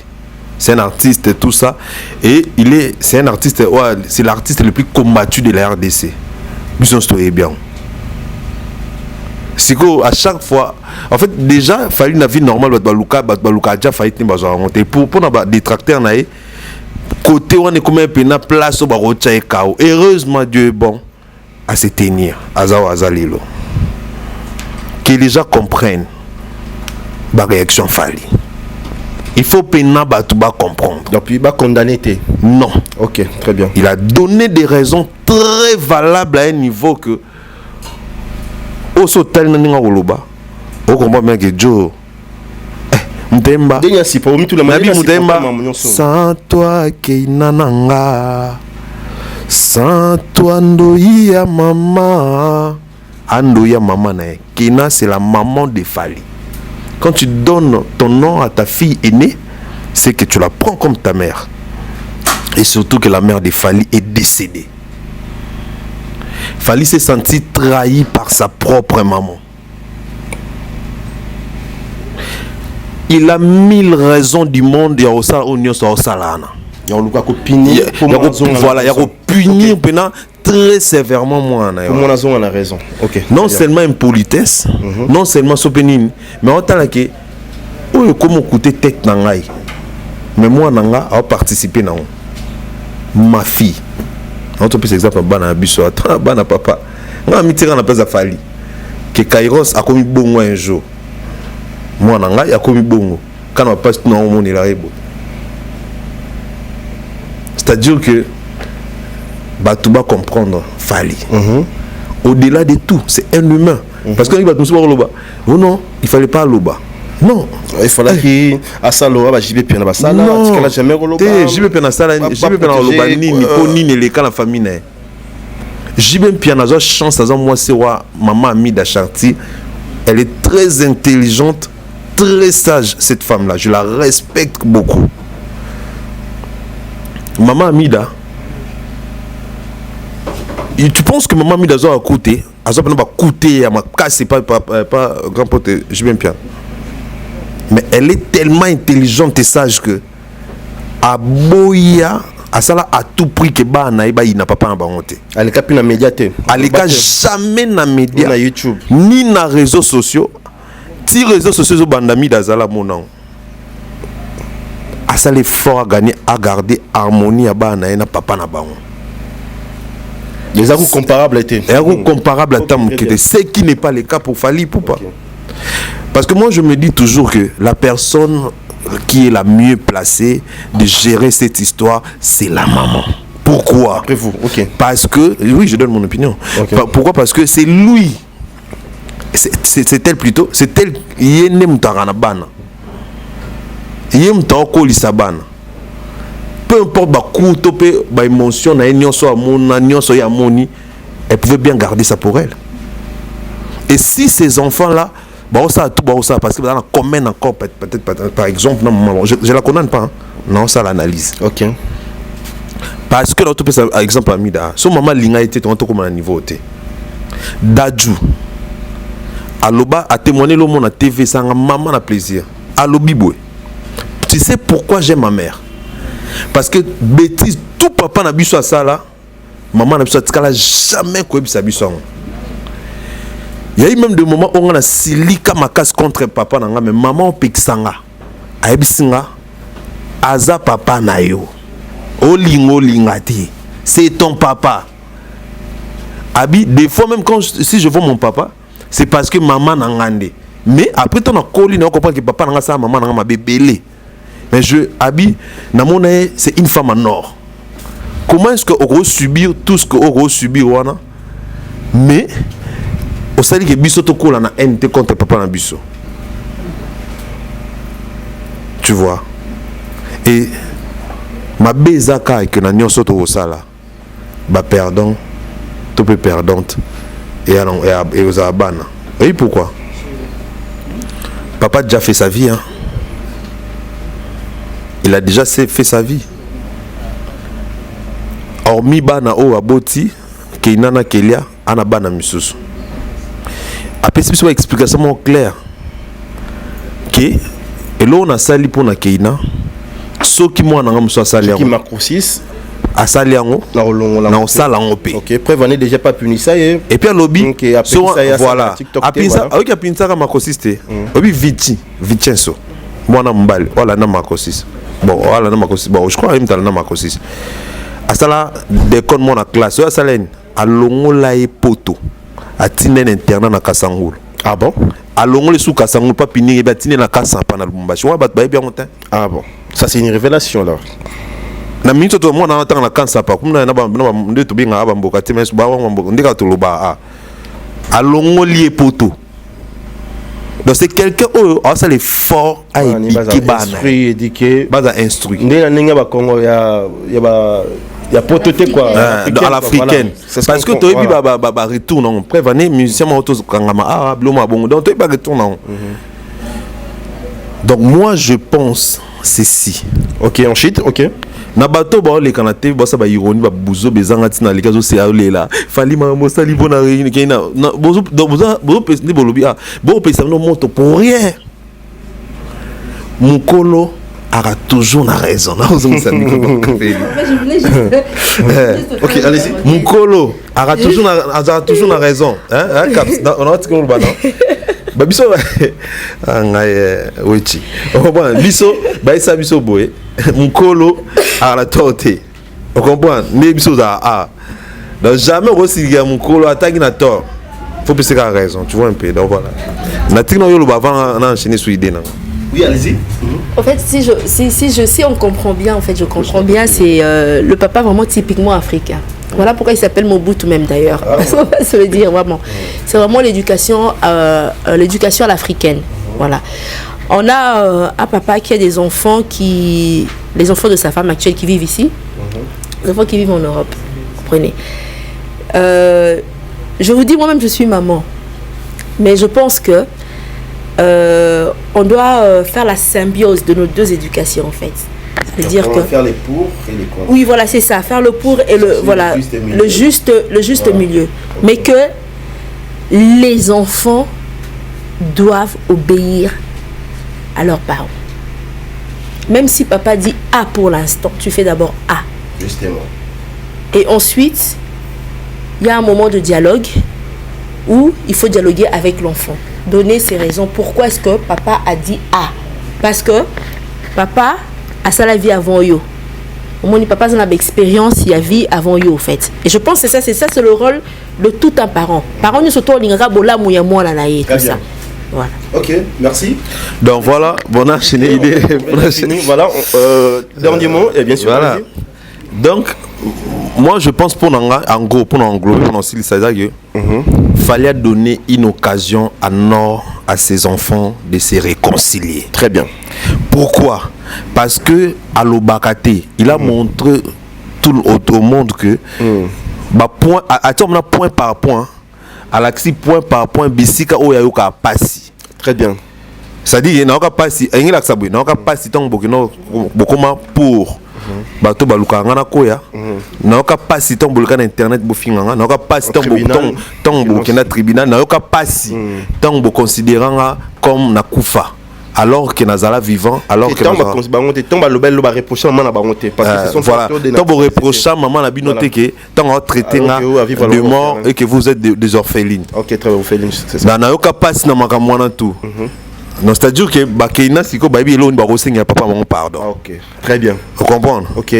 c'est un artiste et tout ça et c'est un artiste ouais, c'est l'artiste le plus combattu de la RDC. Bison stoye bien. C'est que à chaque fois en fait déjà fallait une vie normale baluka déjà fallait ni bazo monter pour na détracteur na côté on est comme un pena place au barocha et kao. Heureusement Dieu est bon à se tenir azalilo. Que les gens comprennent la réaction Fali. Il faut pena Batouba comprendre. Donc il va condamner. Non. Ok, très bien. Il a donné des raisons très valables à un niveau que au sotel n'inga oloba. Au combat bien que Joe. Mtemba. Sans toi Keinananga. Sans toi Ndoya maman. Andoya maman Kina c'est la maman de Fali. Quand tu donnes ton nom à ta fille aînée, c'est que tu la prends comme ta mère. Et surtout que la mère de Fali est décédée. Fali s'est senti trahi par sa propre maman. Il a 1000 raisons du monde et au union sur Salana. Il y a punir. Voilà, il y a punir très sévèrement moi. On a raison. Ok. Non seulement impolitesse, non seulement sopenine, mais autant que oh comment coûter tête nangai. Mais moi nanga a participé non. Ma fille. On te peut exemple bana biso attends bana papa. Nga mitira na pesa Fali. Que Kairos a commis bongo un jour. Moi nanga a commis bongo. Quand on passe non mon il arrive. C'est-à-dire que Batouba comprendre Fali. Au-delà de tout, c'est un humain. Parce que oh non, il fallait pas loba. Non, il fallait qu'il a ça loba, j'y vais bien la sala, parce qu'elle a jamais loba. J'y vais bien la sala, j'y vais bien la loba ni pour ni les cas la famille. JB Mpiana, chance à moi, c'est maman Amida Chartier. Elle est très intelligente, très sage, cette femme-là. Je la respecte beaucoup. Maman Amida, et tu penses que maman Amida a coûté, elle n'a pas coûté, elle m'a cassé, pas grand pote, JB Mpiana. Mais elle est tellement intelligente et sage que à Boya, à ça à tout prix que il n'a pas monté. Elle est na médiaté. Elle est jamais na média. Na YouTube. Ni na réseaux sociaux. Si réseaux sociaux sont bandami d'Azala mon à ça l'effort à gagner à garder harmonie à bana et na papa na baon. Les arguments comparables étaient. Les arguments comparables à Tam Kete. Ce qui n'est pas le cas pour Fally Poupa. Okay. Parce que moi je me dis toujours que la personne qui est la mieux placée de gérer cette histoire, c'est la maman. Pourquoi? Après vous, ok. Parce que, oui, je donne mon opinion. Okay. Pourquoi? Parce que c'est lui. C'est elle plutôt. C'est elle qui est née Mutaranabana. Il est Mutaranabana. Peu importe bah coup, topé, bah émotion, na émotion amona, émotion amoni, elle pouvait bien garder ça pour elle. Et si ces enfants-là ça tout ça parce que dans la commune encore peut-être par exemple non je la connais pas hein? Non ça l'analyse ok parce que l'autre par exemple Amida son maman linga était ton comme un niveau té Dadju aloba a témoigné le monde à TV ça maman a plaisir alobibwe tu sais pourquoi j'aime ma mère parce que bêtise tout papa na biso ça là maman na biso tkala jamais ko bisa biso. Il y a eu même des moments où on a silika ma casse contre papa nanga mais maman pexanga aebisinga aza papa na yo olingo lingati c'est ton papa abi des fois même quand si je vois mon papa c'est parce que maman nangande mais après ton akoli na comprendre que papa nanga ça maman nanga ma bébélé mais je abi na mona c'est une femme en or. Comment est-ce que on subir tout ce que on subir wana mais au sali que biso to kola na NT contre papa na biso. Tu vois. Et ma bezaka et que na nyonso to osala ba perdant to peu perdante et aux abana. Et pourquoi? Papa a déjà fait sa vie hein. Il a déjà fait sa vie. Hormis bana o aboti Keinana Kelia ana bana misusu. Après c'est une explication claire que et là on a sali pour na Keina ce qui moi na ngam so sali qui macrosis a sali yango na sala ngope. OK, preuve n'est déjà pas puni ça et puis lobby voilà après ça avec a pinsa ka macrosis te obi Vincenzo mwana mbali wala na macrosis bon wala na macrosis bon je crois même dans na macrosis a sala de con mon classe a salen a longola e poto a tinen internat na Kasangulu. Ah bon? A longole sous Kasangulu pas pini ba tinen na Kasang pa na Lubumbashi. Wa ba bien content. Ah bon. Ça c'est une révélation là. Na minute to mo na tanga na Kansa pa comme na ba ndeto binga aba mboka te mais ba wa mboka ndika to loba a longoli e poto. Donc c'est quelqu'un oh ça les fort a éduqué ba instruit éduqué ba instruit. Ndela ninga ba Congo ya ba il y a pototé quoi à l'africaine parce que toi et bah retourne on prévenez musicien autos kangama ah bloma bon donc toi pas retourne donc moi je pense ceci OK ensuite OK na bato ba le kanate ba ça ba ironie ba buzo bezanga tina le kazo c'est là fali ma mo sali bona kena bozo pesi bolobi ah bo pesi no moto pour rien mukolo a toujours la raison. Ok, allez-y. Mukolo a toujours la raison. Hein? On a dit qu'on va non. Babiso, wechi. Bon, biso, baisa biso boy. Mukolo a la torte. On comprend. Mais biso a. Donc jamais aussi Mukolo attaque na tort. Faut penser qu'il a raison. Tu vois un peu. Donc voilà. Na tino yo lo bavant on a enchaîné sur idée. Oui, allez-y. En fait, si on comprend bien, en fait, je comprends bien, c'est le papa vraiment typiquement africain. Voilà pourquoi il s'appelle Mobutu même d'ailleurs. On va se le dire vraiment. C'est vraiment l'éducation à l'africaine. Voilà. On a un papa qui a des enfants les enfants de sa femme actuelle qui vivent ici, les enfants qui vivent en Europe. Comprenez. je vous dis, moi-même, je suis maman. Mais je pense que on doit faire la symbiose de nos deux éducations, en fait. C'est-à-dire que faire les pour et les contre. Oui, voilà, c'est ça, faire le pour et le juste milieu. Mais que les enfants doivent obéir à leurs parents. Même si papa dit A pour l'instant, tu fais d'abord A. Justement. Et ensuite, il y a un moment de dialogue où il faut dialoguer avec l'enfant. Donner ses raisons. Pourquoi est-ce que papa a dit A? Parce que papa a ça la vie avant yo. Au moins, papa a une expérience, il y a vie avant yo, en fait. Et je pense que c'est ça, c'est le rôle de tout un parent. Parent, nous sommes tout ça. Voilà. Ok, merci. Donc voilà, on a enchaîné l'idée. Voilà, dernier mot, et bien sûr. Voilà. Donc, moi je pense pour englober, fallait donner une occasion à ses enfants de se réconcilier. Très bien. Pourquoi? Parce que à l'Obakate, il a montré tout au monde que point par point, à l'axi point par point, bisika oyayoka passi. Très bien. C'est-à-dire qu'il n'y a pas passi, il n'y a pas passi tant pour bato baluka ngana koya na yoka pasi tant bolka na internet bo finganga na yoka pasi tant bolka na tribunal na yoka pasi tant bo considéranga comme na kufa alors que nazala vivant alors que tant ba lobel ba reprocher maman na bangote parce que ce sont voilà tant bo reprocher maman na binoté que tant on traité nga de mort et que vous êtes des orphelines. OK, très bien, orphelines, c'est ça. Na yoka pasi na makamwa na tout. Non, c'est-à-dire que Bakeina Siko Baby Elon Baroseng a papa mon pardon. Ok, très bien. Vous comprenez? Ok.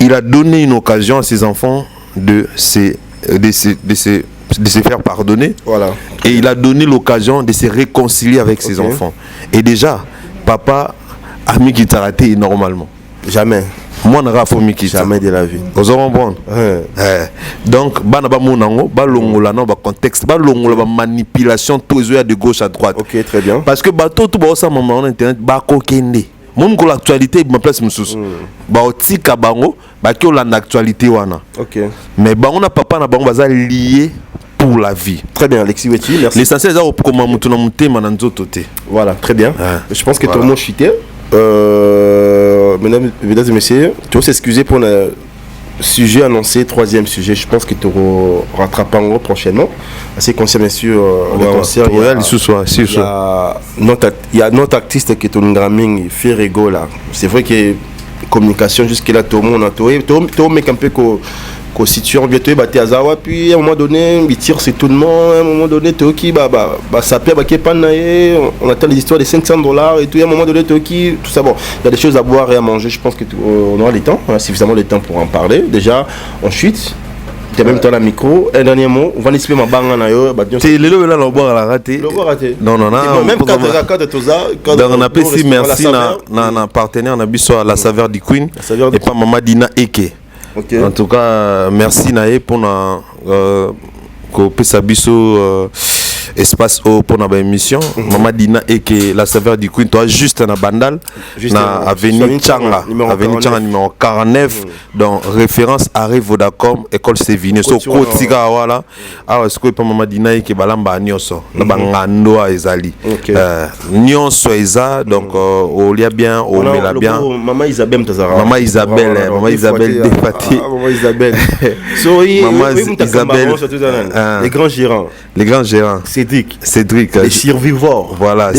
Il a donné une occasion à ses enfants de se faire pardonner. Voilà. Et il a donné l'occasion de se réconcilier avec ses enfants. Et déjà, papa a mis qui raté normalement. Jamais. Moi, je n'ai pas jamais de la vie. Vous avez compris? Donc, contexte, manipulation, tout de gauche à droite. Ok, très bien. Parce que tout ça, maman, internet, même que l'actualité, ma place, monsieur. Tika bango, l'actualité, wana. Ok. Mais on a papa, na bango, lié pour la vie. Très bien, Alexis Weti, merci. L'essentiel, c'est comment voilà, très bien. Je pense que tout le monde chutait. Mesdames et messieurs, tu vas s'excuser pour le sujet annoncé, troisième sujet. Je pense que tu rattraperas prochainement. C'est concerne bien sûr le concert. Il y a notre artiste qui est un gramming, Ferrego là. C'est vrai que communication jusque-là, tout le monde a tout le mec un peu constitué en bientôt battu à Zawa, puis à un moment donné il tire c'est tout le monde, à un moment donné Toki ça plaît on attend les histoires de $500 et tout, à un moment donné Toki tout ça. Bon, il y a des choses à boire et à manger, je pense que on aura le temps, suffisamment de temps pour en parler. Déjà ensuite tu as même temps la micro. Un dernier mot, on va laisser ma banque na yo c'est le là le boire la raté. Le boire raté. Non même quand tout ça on a fait merci na partenaire na biso la saveur du Queen et pas Maman Dina Eke. Okay. En tout cas, merci Naé pour espace pour notre émission. Maman Dina et que la saveur du Queen, toi juste na Bandal, na avenue Tchanga, numéro 49, donc référence Arrêt Vodacom, école Sévigné. So Kotiga wala, ah est-ce que pas Maman Dina et que balamba nyoso, na bangando a ezali. Nyoso eza donc au lia bien, au mela bien. Maman Isabelle Tazara. Maman Isabelle défatie. Maman Isabelle. So Maman Isabelle. Les grands gérants. Les grands gérants. Cédric. Les survivants. Voilà,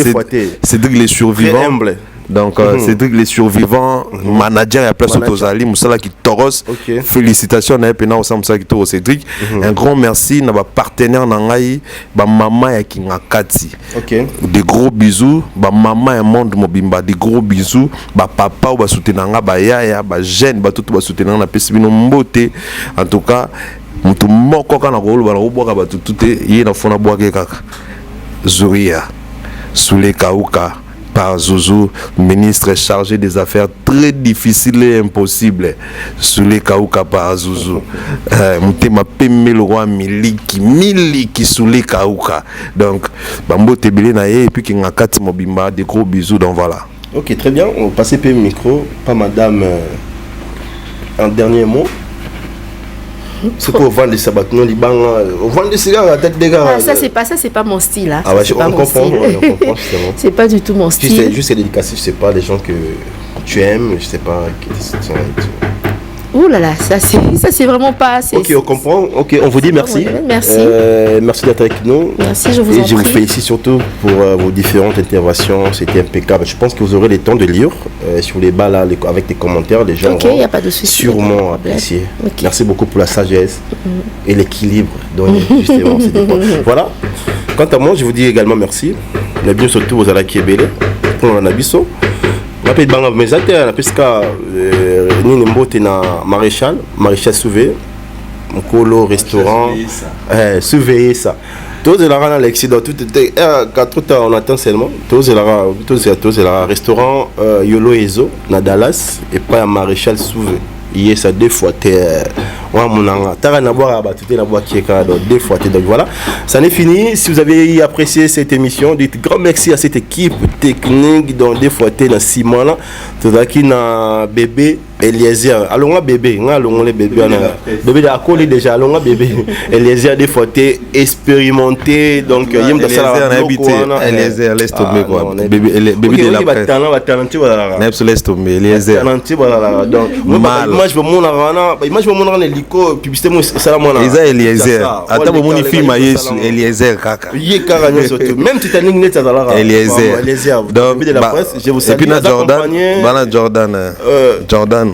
Cédric les survivants. Très humble. Donc Cédric les survivants, manager à place Otozali, Moussala qui Toros. Félicitations à Pena Osamsa qui Toros Cédric. Un grand merci à ma partenaire Nangai, ma maman ya Kingakati. Des gros bisous, ma maman ya Monde Mobimba, des gros bisous, ma papa ou ba soutenanga ba yaya, ba jeune, ba tout ba soutenanga na pesibino mbote. En tout cas, mutu moko kana ko ba boka ba tout ye na fona boaka kaka. Zuria Soulé Kauka par Zouzou, ministre chargé des affaires très difficiles et impossibles. Soulé Kauka par Zouzou. Mutema pembe le roi miliki Soulé Kauka. Donc, Bambo Tebele Naye et puis Kingakati Mobimba, des gros bisous, donc voilà. Ok, très bien. On va passer le micro. Pas madame. Un dernier mot. C'est pour vendre des sabbats, non, on vend des cigares à la tête des gars. Ah, ça c'est pas mon style. Hein. Ah ouais, on comprend, c'est pas du tout mon style. Juste l'éducation, je sais pas, les gens que tu aimes, je sais pas. Ouh là là, ça c'est vraiment pas. Ok, on comprend. Ok, on vous dit merci. Merci. Merci d'être avec nous. Merci, je vous en prie. Et je vous félicite surtout pour vos différentes interventions. C'était impeccable. Je pense que vous aurez le temps de lire sur les bas là, avec des commentaires. Les gens y a pas de souci, sûrement apprécier. Okay. Merci beaucoup pour la sagesse et l'équilibre donné justement. Voilà. Quant à moi, je vous dis également merci. Bienvenue surtout aux Alaki Ebele pour l'Anabiso. Je vais vous dire que je maréchal Souvé, mon restaurant, surveiller ça. Tous les gens l'accident, tout était 4 ans on attend seulement. Tous les restaurant Yolo Ezo, na Dallas et pas maréchal Souvé. Il y a ça 2 fois. Deux fois. Donc voilà, ça n'est fini. Si vous avez apprécié cette émission, dites grand merci à cette équipe technique dans 2 fois dans 6 mois là. Tout ça qui na bébé Eliezer. Allons bébé, allons les bébés. Bébé de accolé déjà. Allons bébé Eliezer 2 fois expérimenté. Donc il y a ça habité. Eliezer laisse tomber quoi. Bébé de la presse. Laisse tomber Eliezer. Donc moi je veux mon arana, moi je veux mon arana lico publicité moi ça moi. Isa Eliezer. Attends mon film à Yesu Eliezer kaka. Yé kaka surtout. Même Titanic net ça là. Eliezer. Donc bébé de la presse, je vous salue. Et puis Jordan.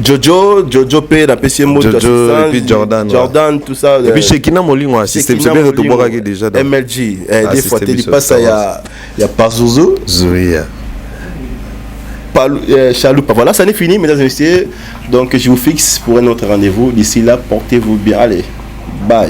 Jojo P la PC mode et puis Jordan tout ça et puis Shekina Molingwa système c'est bien que tu bois déjà dans MLG des fois tu pas ça il y a pas Zozo Zouria Chaloupa. Voilà, ça n'est fini mesdames et messieurs, donc je vous fixe pour un autre rendez-vous. D'ici là, portez-vous bien, allez, bye.